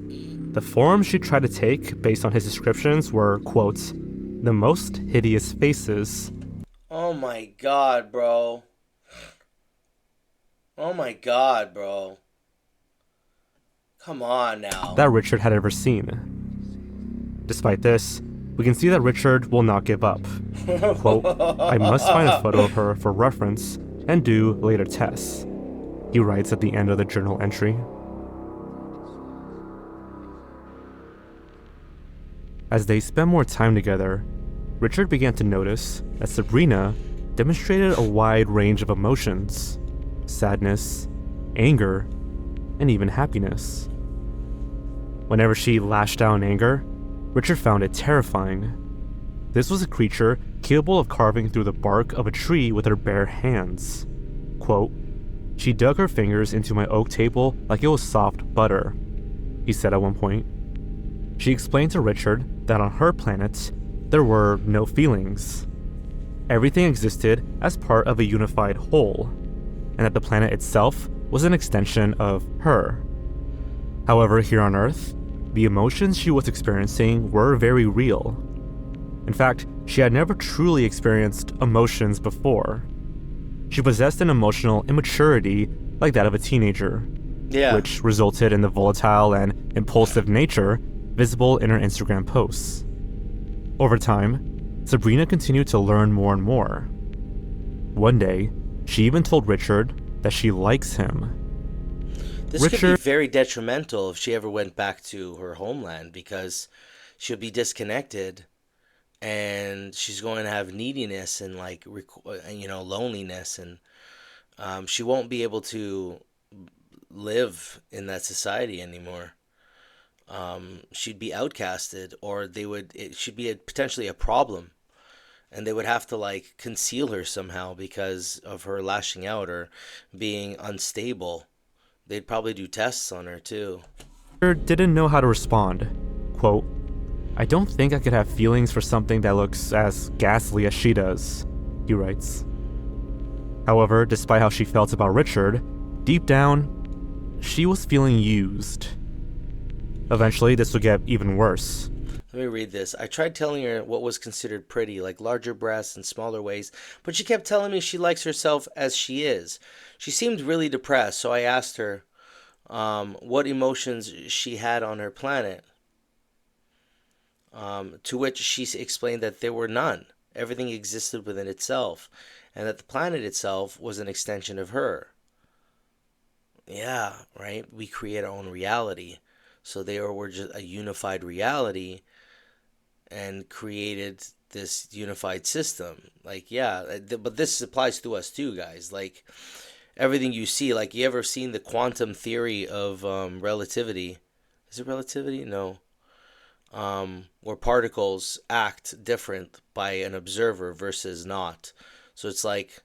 the forms she tried to take based on his descriptions were, quote, "the most hideous faces." Oh my god, bro. Oh my god, bro. Come on now. That Richard had ever seen. Despite this, we can see that Richard will not give up. Quote, "I must find a photo of her for reference and do later tests," he writes at the end of the journal entry. As they spent more time together, Richard began to notice that Sabrina demonstrated a wide range of emotions: sadness, anger, and even happiness. Whenever she lashed out in anger, Richard found it terrifying. This was a creature capable of carving through the bark of a tree with her bare hands. Quote, "She dug her fingers into my oak table like it was soft butter," he said at one point. She explained to Richard that on her planet, there were no feelings. Everything existed as part of a unified whole, and that the planet itself was an extension of her. However, here on Earth, the emotions she was experiencing were very real. In fact, she had never truly experienced emotions before. She possessed an emotional immaturity like that of a teenager, which resulted in the volatile and impulsive nature visible in her Instagram posts. Over time, Sabrina continued to learn more and more. One day, she even told Richard that she likes him. This could be very detrimental if she ever went back to her homeland, because she'll be disconnected and she's going to have neediness and loneliness, and she won't be able to live in that society anymore. She'd be outcasted, or it should be potentially a problem, and they would have to conceal her somehow because of her lashing out or being unstable. They'd probably do tests on her too. Didn't know how to respond. Quote, "I don't think I could have feelings for something that looks as ghastly as she does," he writes. However, despite how she felt about Richard, deep down, she was feeling used. Eventually, this would get even worse. Let me read this. "I tried telling her what was considered pretty, like larger breasts and smaller waist, but she kept telling me she likes herself as she is. She seemed really depressed, so I asked her what emotions she had on her planet. To which she explained that there were none. Everything existed within itself, and that the planet itself was an extension of her." Yeah, right? We create our own reality. So they were just a unified reality and created this unified system. But this applies to us too, guys. Everything you see, you ever seen the quantum theory of relativity? Is it relativity? No. Where particles act different by an observer versus not. So it's like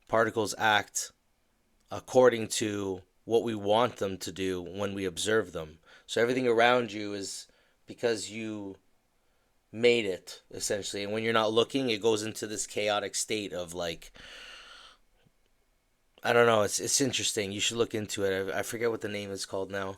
particles act according to what we want them to do when we observe them. So everything around you is because you made it, essentially. And when you're not looking, it goes into this chaotic state of like, I don't know, it's interesting. You should look into it. I forget what the name is called now.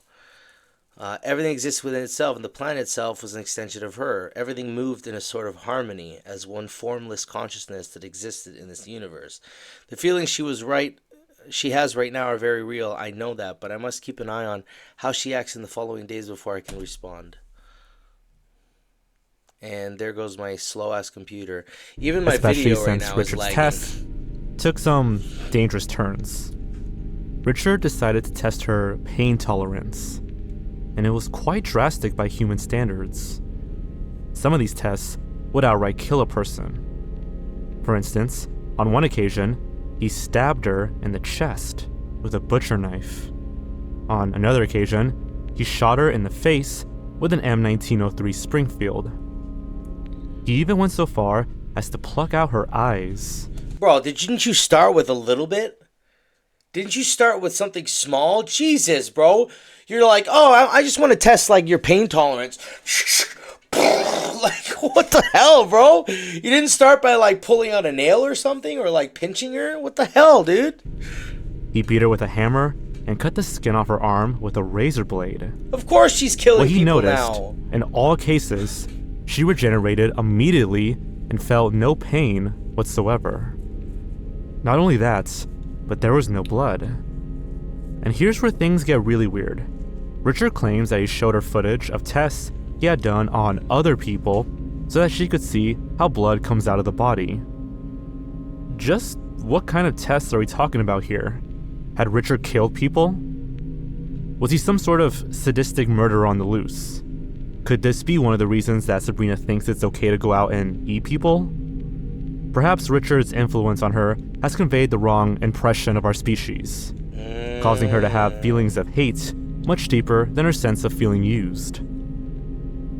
Everything exists within itself, and the planet itself was an extension of her. Everything moved in a sort of harmony as one formless consciousness that existed in this universe. The feelings she has right now are very real. I know that, but I must keep an eye on how she acts in the following days before I can respond. And there goes my slow-ass computer. Even my Especially video right since now Richard's is lagging. test took some dangerous turns. Richard decided to test her pain tolerance, and it was quite drastic by human standards. Some of these tests would outright kill a person. For instance, on one occasion, he stabbed her in the chest with a butcher knife. On another occasion, he shot her in the face with an M1903 Springfield. He even went so far as to pluck out her eyes. Bro, didn't you start with a little bit? Didn't you start with something small? Jesus, bro. You're like, oh, I just want to test, like, your pain tolerance. Like, what the hell, bro? You didn't start by, like, pulling out a nail or something? Or, like, pinching her? What the hell, dude? He beat her with a hammer and cut the skin off her arm with a razor blade. Of course she's killing What he people noticed, now. in all cases, she regenerated immediately and felt no pain whatsoever. Not only that, but there was no blood. And here's where things get really weird. Richard claims that he showed her footage of tests he had done on other people so that she could see how blood comes out of the body. Just what kind of tests are we talking about here? Had Richard killed people? Was he some sort of sadistic murderer on the loose? Could this be one of the reasons that Sabrina thinks it's okay to go out and eat people? Perhaps Richard's influence on her has conveyed the wrong impression of our species, causing her to have feelings of hate much deeper than her sense of feeling used.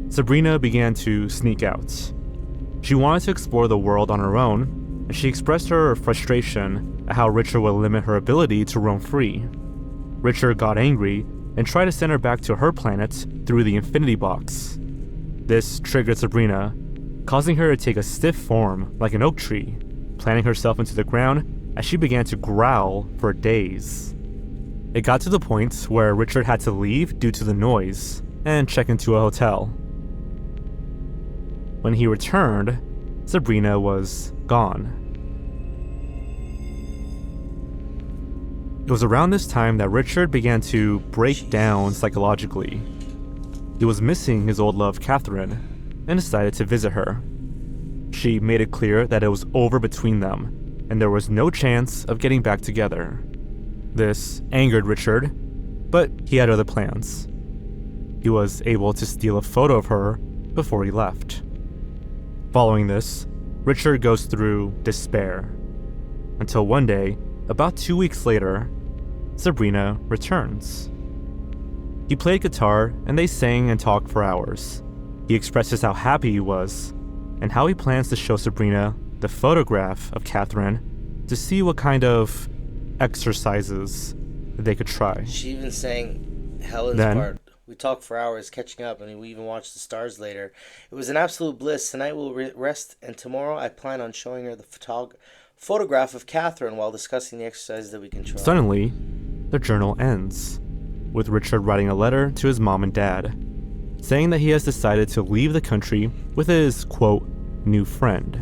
Sabrina began to sneak out. She wanted to explore the world on her own, and she expressed her frustration at how Richard would limit her ability to roam free. Richard got angry and tried to send her back to her planet through the Infinity Box. This triggered Sabrina, causing her to take a stiff form like an oak tree, planting herself into the ground as she began to growl for days. It got to the point where Richard had to leave due to the noise and check into a hotel. When he returned, Sabrina was gone. It was around this time that Richard began to break down psychologically. He was missing his old love, Catherine, and decided to visit her. She made it clear that it was over between them, and there was no chance of getting back together. This angered Richard, but he had other plans. He was able to steal a photo of her before he left. Following this, Richard goes through despair, until one day, about 2 weeks later, Sabrina returns. He played guitar, and they sang and talked for hours. He expresses how happy he was, and how he plans to show Sabrina the photograph of Catherine to see what kind of exercises they could try. She even sang Helen's part. We talked for hours, catching up, and we even watched the stars later. It was an absolute bliss. Tonight we'll rest, and tomorrow I plan on showing her the photograph of Catherine while discussing the exercises that we can try. Suddenly, the journal ends, with Richard writing a letter to his mom and dad, saying that he has decided to leave the country with his, quote, new friend.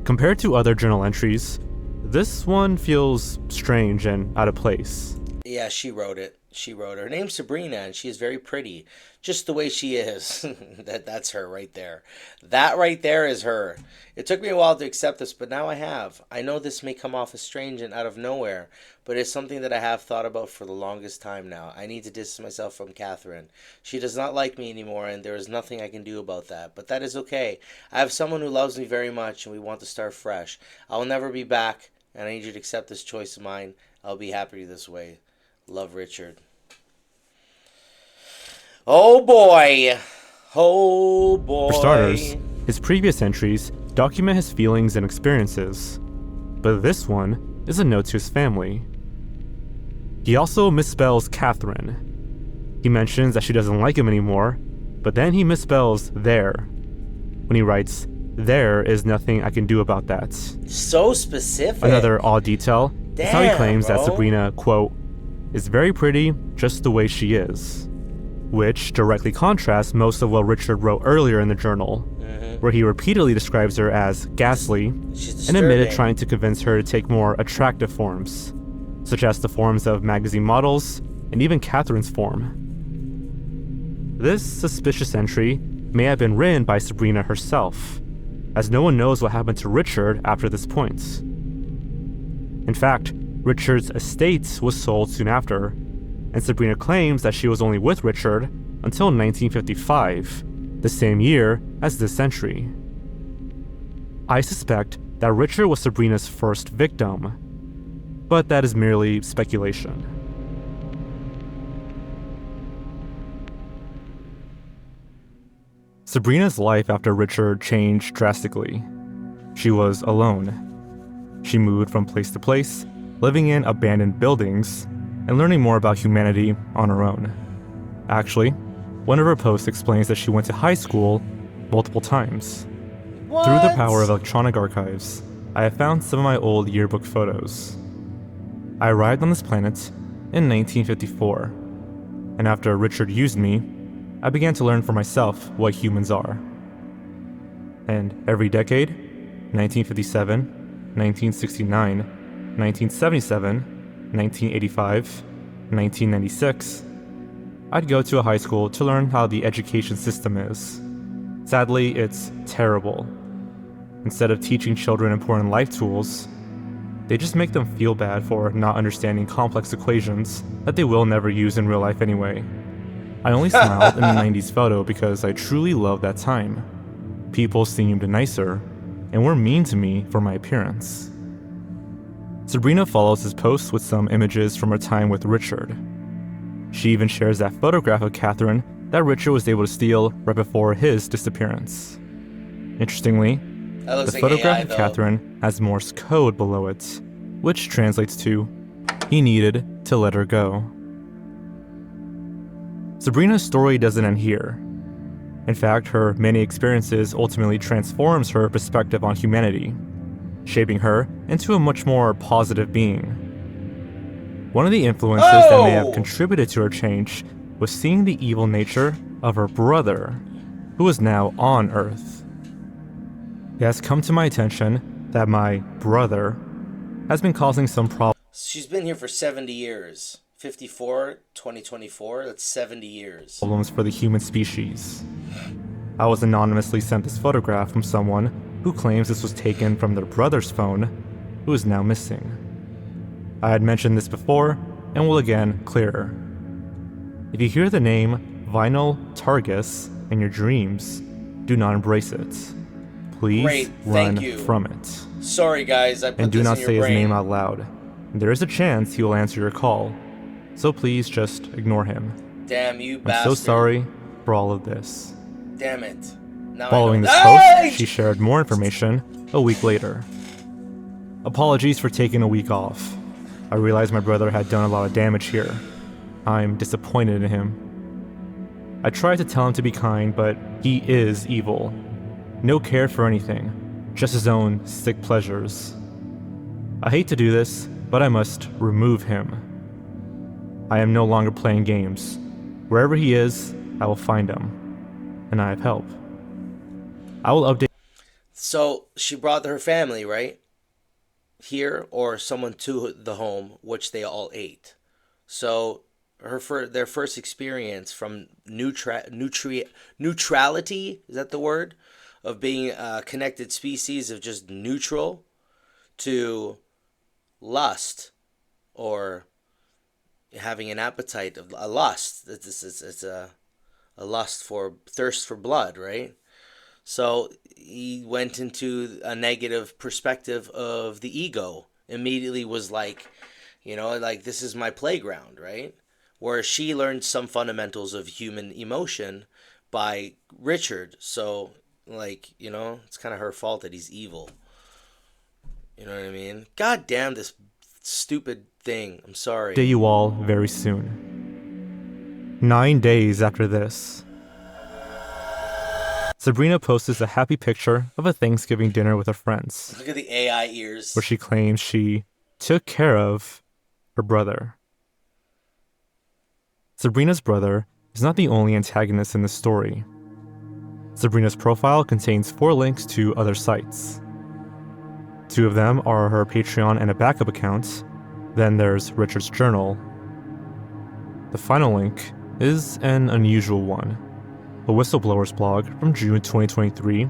Compared to other journal entries, this one feels strange and out of place. Yeah, she wrote it. She wrote her name's Sabrina, and she is very pretty, just the way she is. That's her right there. That right there is her. It took me a while to accept this, but now I have. I know this may come off as strange and out of nowhere, but it's something that I have thought about for the longest time now. I need to distance myself from Catherine. She does not like me anymore, and there is nothing I can do about that. But that is okay. I have someone who loves me very much, and we want to start fresh. I will never be back, and I need you to accept this choice of mine. I'll be happy this way. Love, Richard. Oh boy. Oh boy. For starters, his previous entries document his feelings and experiences, but this one is a note to his family. He also misspells Catherine. He mentions that she doesn't like him anymore, but then he misspells there when he writes, "There is nothing I can do about that." So specific. Another odd detail is how he claims that bro. Sabrina, quote, "is very pretty just the way she is," which directly contrasts most of what Richard wrote earlier in the journal, where he repeatedly describes her as ghastly and admitted trying to convince her to take more attractive forms, such as the forms of magazine models and even Catherine's form. This suspicious entry may have been written by Sabrina herself, as no one knows what happened to Richard after this point. In fact, Richard's estate was sold soon after, and Sabrina claims that she was only with Richard until 1955, the same year as this entry. I suspect that Richard was Sabrina's first victim, but that is merely speculation. Sabrina's life after Richard changed drastically. She was alone. She moved from place to place, living in abandoned buildings, and learning more about humanity on her own. Actually, one of her posts explains that she went to high school multiple times. What? Through the power of electronic archives, I have found some of my old yearbook photos. I arrived on this planet in 1954, and after Richard used me, I began to learn for myself what humans are. And every decade, 1957, 1969, 1977, 1985, 1996, I'd go to a high school to learn how the education system is. Sadly, it's terrible. Instead of teaching children important life tools, they just make them feel bad for not understanding complex equations that they will never use in real life anyway. I only smiled in the 90s photo because I truly loved that time. People seemed nicer and were mean to me for my appearance. Sabrina follows his posts with some images from her time with Richard. She even shares that photograph of Catherine that Richard was able to steal right before his disappearance. Interestingly, the photograph of Catherine has Morse code below it, which translates to, "He needed to let her go." Sabrina's story doesn't end here. In fact, her many experiences ultimately transforms her perspective on humanity, shaping her into a much more positive being. One of the influences that may have contributed to her change was seeing the evil nature of her brother, who is now on Earth. It has come to my attention that my brother has been causing some problems. She's been here for 70 years. 54, 2024, that's 70 years. Problems for the human species. I was anonymously sent this photograph from someone who claims this was taken from their brother's phone, who is now missing. I had mentioned this before, and will again clearer. If you hear the name Vinyl Targus in your dreams, do not embrace it. Please run from it. Sorry guys, I put and do this not in your say his brain. name out loud. There is a chance he will answer your call, so please just ignore him. Damn you, I'm bastard. so sorry for all of this. Damn it. Now Following this post, she shared more information a week later. Apologies for taking a week off. I realized my brother had done a lot of damage here. I'm disappointed in him. I tried to tell him to be kind, but he is evil. No care for anything, just his own sick pleasures. I hate to do this, but I must remove him. I am no longer playing games. Wherever he is, I will find him. And I have help. I will update. So she brought her family, right? Here, or someone to the home, which they all ate. So their first experience from neutrality, is that the word? Of being a connected species of just neutral to lust, or having an appetite of a lust. It's a lust for thirst for blood, right? So he went into a negative perspective of the ego. Immediately was like, like this is my playground, right? Where she learned some fundamentals of human emotion by Richard. So like, it's kind of her fault that he's evil. You know what I mean? God damn this stupid thing. I'm sorry. Update you all very soon. 9 days after this, Sabrina posts a happy picture of a Thanksgiving dinner with her friends, Look at the AI ears. where she claims she took care of her brother. Sabrina's brother is not the only antagonist in this story. Sabrina's profile contains 4 links to other sites. 2 of them are her Patreon and a backup account. Then there's Richard's journal. The final link is an unusual one, a whistleblower's blog from June 2023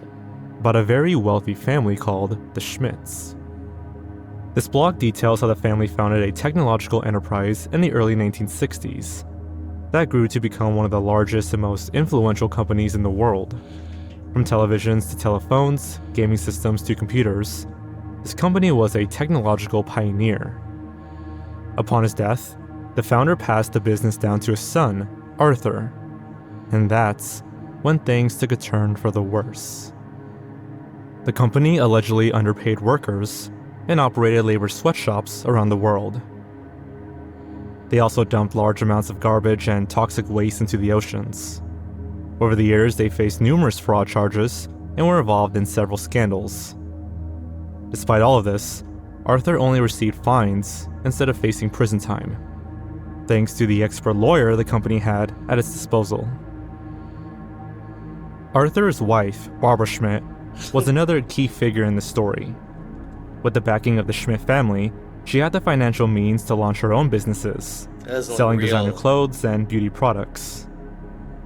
about a very wealthy family called the Schmidts. This blog details how the family founded a technological enterprise in the early 1960s that grew to become one of the largest and most influential companies in the world. From televisions to telephones, gaming systems to computers, this company was a technological pioneer. Upon his death, the founder passed the business down to his son, Arthur, and that's when things took a turn for the worse. The company allegedly underpaid workers and operated labor sweatshops around the world. They also dumped large amounts of garbage and toxic waste into the oceans. Over the years, they faced numerous fraud charges and were involved in several scandals. Despite all of this, Arthur only received fines instead of facing prison time, thanks to the expert lawyer the company had at its disposal. Arthur's wife, Barbara Schmidt, was another key figure in the story. With the backing of the Schmidt family, she had the financial means to launch her own businesses, selling designer clothes and beauty products.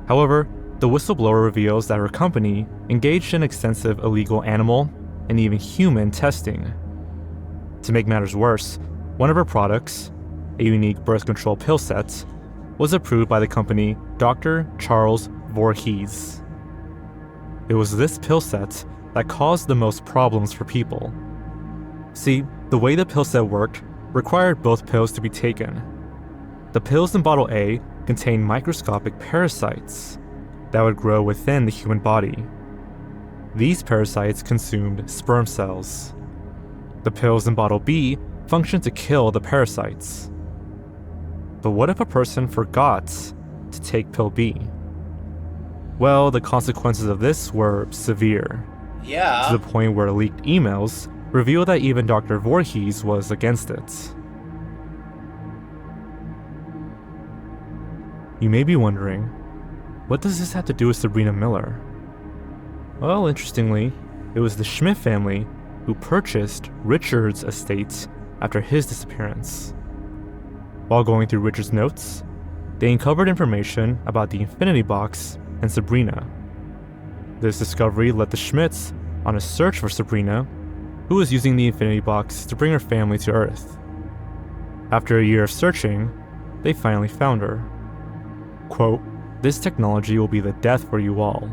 However, the whistleblower reveals that her company engaged in extensive illegal animal and even human testing. To make matters worse, one of her products, a unique birth control pill set, was approved by the company Dr. Charles Voorhees. It was this pill set that caused the most problems for people. See, the way the pill set worked required both pills to be taken. The pills in bottle A contained microscopic parasites that would grow within the human body. These parasites consumed sperm cells. The pills in bottle B functioned to kill the parasites. But what if a person forgot to take pill B? Well, the consequences of this were severe. Yeah. To the point where leaked emails reveal that even Dr. Voorhees was against it. You may be wondering, what does this have to do with Sabrina Miller? Well, interestingly, it was the Schmidt family who purchased Richard's estate after his disappearance. While going through Richard's notes, they uncovered information about the Infinity Box and Sabrina. This discovery led the Schmidts on a search for Sabrina, who was using the Infinity Box to bring her family to Earth. After a year of searching, they finally found her. Quote, "This technology will be the death for you all,"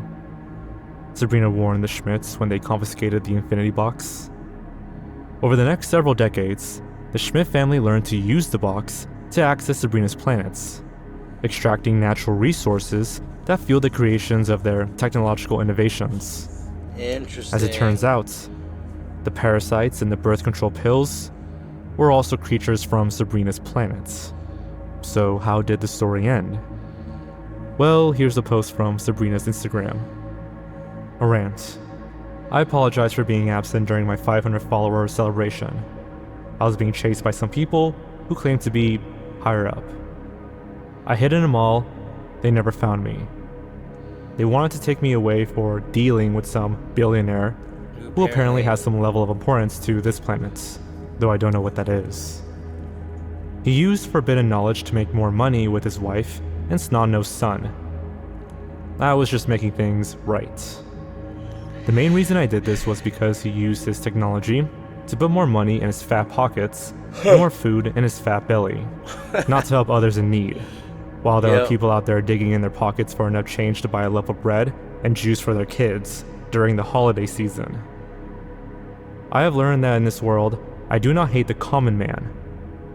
Sabrina warned the Schmidts when they confiscated the Infinity Box. Over the next several decades, the Schmidt family learned to use the box to access Sabrina's planets, extracting natural resources that fueled the creations of their technological innovations. Interesting. As it turns out, the parasites in the birth control pills were also creatures from Sabrina's planets. So how did the story end? Well, here's a post from Sabrina's Instagram. A rant. I apologize for being absent during my 500 follower celebration. I was being chased by some people who claimed to be higher up. I hid in a mall. They never found me. They wanted to take me away for dealing with some billionaire who apparently has some level of importance to this planet, though I don't know what that is. He used forbidden knowledge to make more money with his wife and snot-nosed son. I was just making things right. The main reason I did this was because he used his technology to put more money in his fat pockets and more food in his fat belly, not to help others in need, while there are people out there digging in their pockets for enough change to buy a loaf of bread and juice for their kids during the holiday season. I have learned that in this world, I do not hate the common man,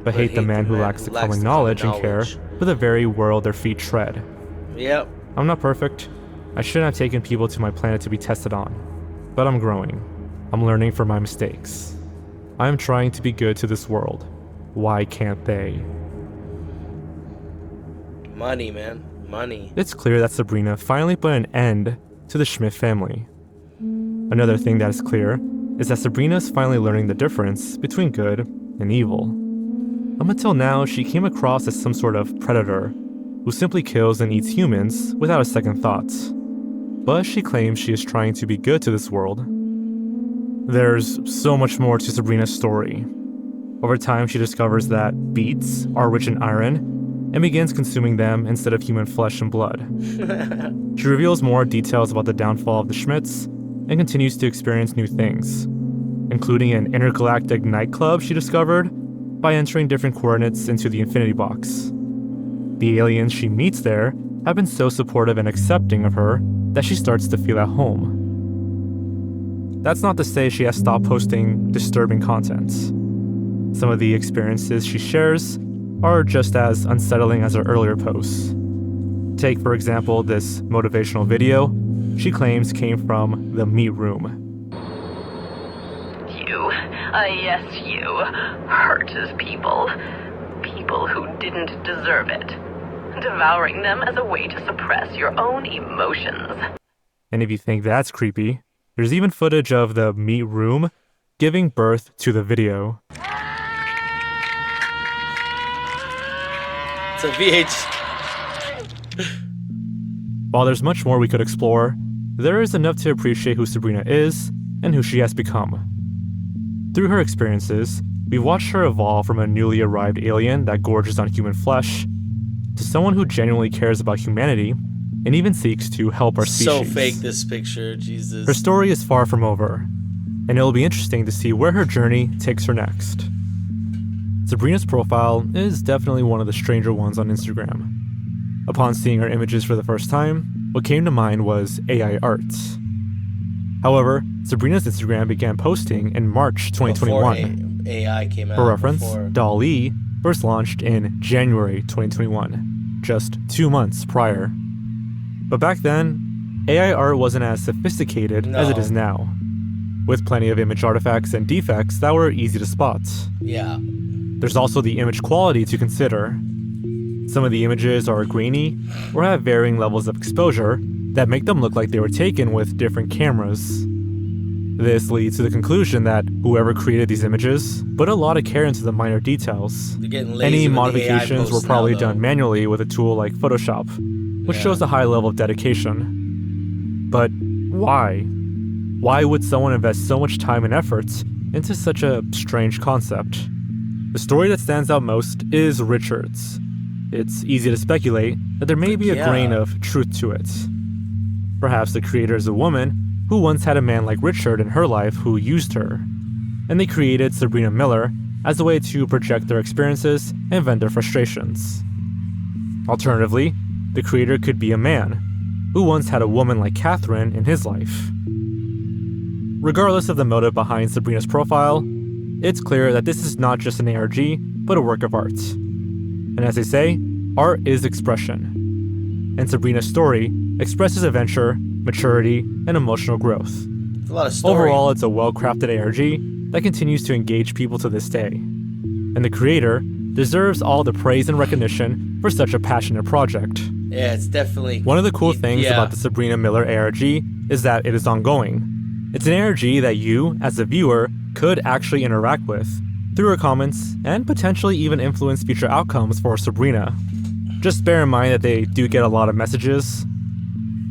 but hate the man who lacks the common knowledge and care for the very world their feet tread. Yep. I'm not perfect, I shouldn't have taken people to my planet to be tested on. But I'm growing. I'm learning from my mistakes. I'm trying to be good to this world. Why can't they? Money, man. Money. It's clear that Sabrina finally put an end to the Schmidt family. Another thing that is clear is that Sabrina's finally learning the difference between good and evil. Up until now, she came across as some sort of predator who simply kills and eats humans without a second thought. But she claims she is trying to be good to this world. There's so much more to Sabrina's story. Over time, she discovers that beets are rich in iron and begins consuming them instead of human flesh and blood. She reveals more details about the downfall of the Schmidts and continues to experience new things, including an intergalactic nightclub she discovered by entering different coordinates into the Infinity Box. The aliens she meets there have been so supportive and accepting of her that she starts to feel at home. That's not to say she has stopped posting disturbing content. Some of the experiences she shares are just as unsettling as her earlier posts. Take, for example, this motivational video she claims came from the meat room. You, yes you, hurt his people. People who didn't deserve it. Devouring them as a way to suppress your own emotions. And if you think that's creepy, there's even footage of the meat room giving birth to the video. It's a VH. While there's much more we could explore, there is enough to appreciate who Sabrina is and who she has become. Through her experiences, we've watched her evolve from a newly arrived alien that gorges on human flesh to someone who genuinely cares about humanity and even seeks to help our species. So fake, this picture, Jesus. Her story is far from over, and it'll be interesting to see where her journey takes her next. Sabrina's profile is definitely one of the stranger ones on Instagram. Upon seeing her images for the first time, what came to mind was AI art. However, Sabrina's Instagram began posting in March 2021. Before AI came out. For reference, before. DALL-E first launched in January 2021, just 2 months prior. But back then, AI art wasn't as sophisticated as it is now, with plenty of image artifacts and defects that were easy to spot. Yeah. There's also the image quality to consider. Some of the images are grainy or have varying levels of exposure that make them look like they were taken with different cameras. This leads to the conclusion that whoever created these images put a lot of care into the minor details. They're getting lazy Any with the modifications AI were probably posts now, done manually with a tool like Photoshop, which shows a high level of dedication. But why? Why would someone invest so much time and effort into such a strange concept? The story that stands out most is Richard's. It's easy to speculate that there may be a grain of truth to it. Perhaps the creator is a woman who once had a man like Richard in her life who used her, and they created Sabrina Miller as a way to project their experiences and vent their frustrations. Alternatively, the creator could be a man who once had a woman like Catherine in his life. Regardless of the motive behind Sabrina's profile, it's clear that this is not just an ARG, but a work of art. And as they say, art is expression. And Sabrina's story expresses adventure, maturity, and emotional growth. It's a lot of story. Overall, it's a well-crafted ARG that continues to engage people to this day. And the creator deserves all the praise and recognition for such a passionate project. Yeah, it's definitely... One of the cool things about the Sabrina Miller ARG is that it is ongoing. It's an ARG that you, as a viewer, could actually interact with through her comments and potentially even influence future outcomes for Sabrina. Just bear in mind that they do get a lot of messages,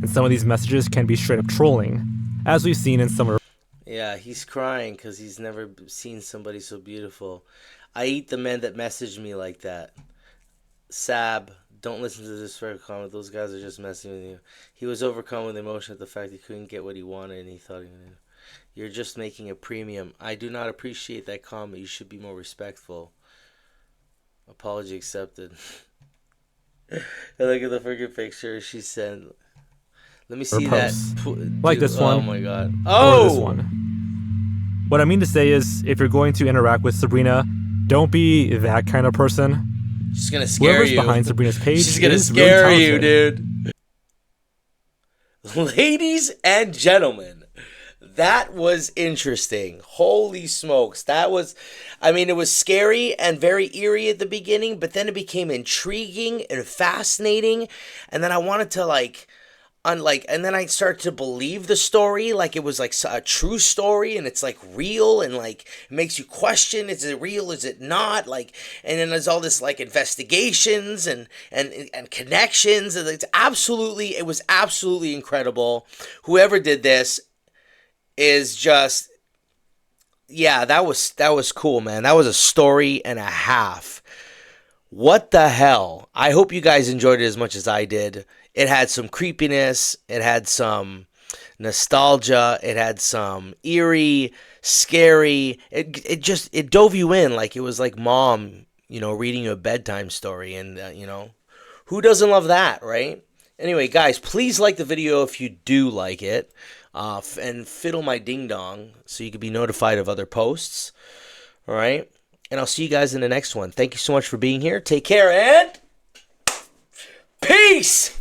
and some of these messages can be straight up trolling, as we've seen in some of her... Yeah, he's crying because he's never seen somebody so beautiful. I eat the men that message me like that. Sab, don't listen to this for a comment. Those guys are just messing with you. He was overcome with emotion at the fact he couldn't get what he wanted, and he thought he knew. You're just making a premium. I do not appreciate that comment. You should be more respectful. Apology accepted. Look at the freaking picture she sent. Let me see that. Like this one. Oh my god. Oh! Or this one. What I mean to say is, if you're going to interact with Sabrina, don't be that kind of person. She's gonna scare Whoever's you. behind Sabrina's page She's gonna is scare really you, dude. Ladies and gentlemen, that was interesting. Holy smokes. That was, I mean, it was scary and very eerie at the beginning, but then it became intriguing and fascinating. And then I wanted to and then I started to believe the story, like it was like a true story, and it's like real, and like it makes you question: is it real? Is it not? Like, and then there's all this like investigations and connections, and it was absolutely incredible. Whoever did this is just, yeah, that was cool, man. That was a story and a half. What the hell? I hope you guys enjoyed it as much as I did. It had some creepiness, it had some nostalgia, it had some eerie, scary. It dove you in like it was like mom, reading you a bedtime story, and who doesn't love that, right? Anyway, guys, please like the video if you do like it, and fiddle my ding dong so you can be notified of other posts. All right, and I'll see you guys in the next one. Thank you so much for being here. Take care and peace.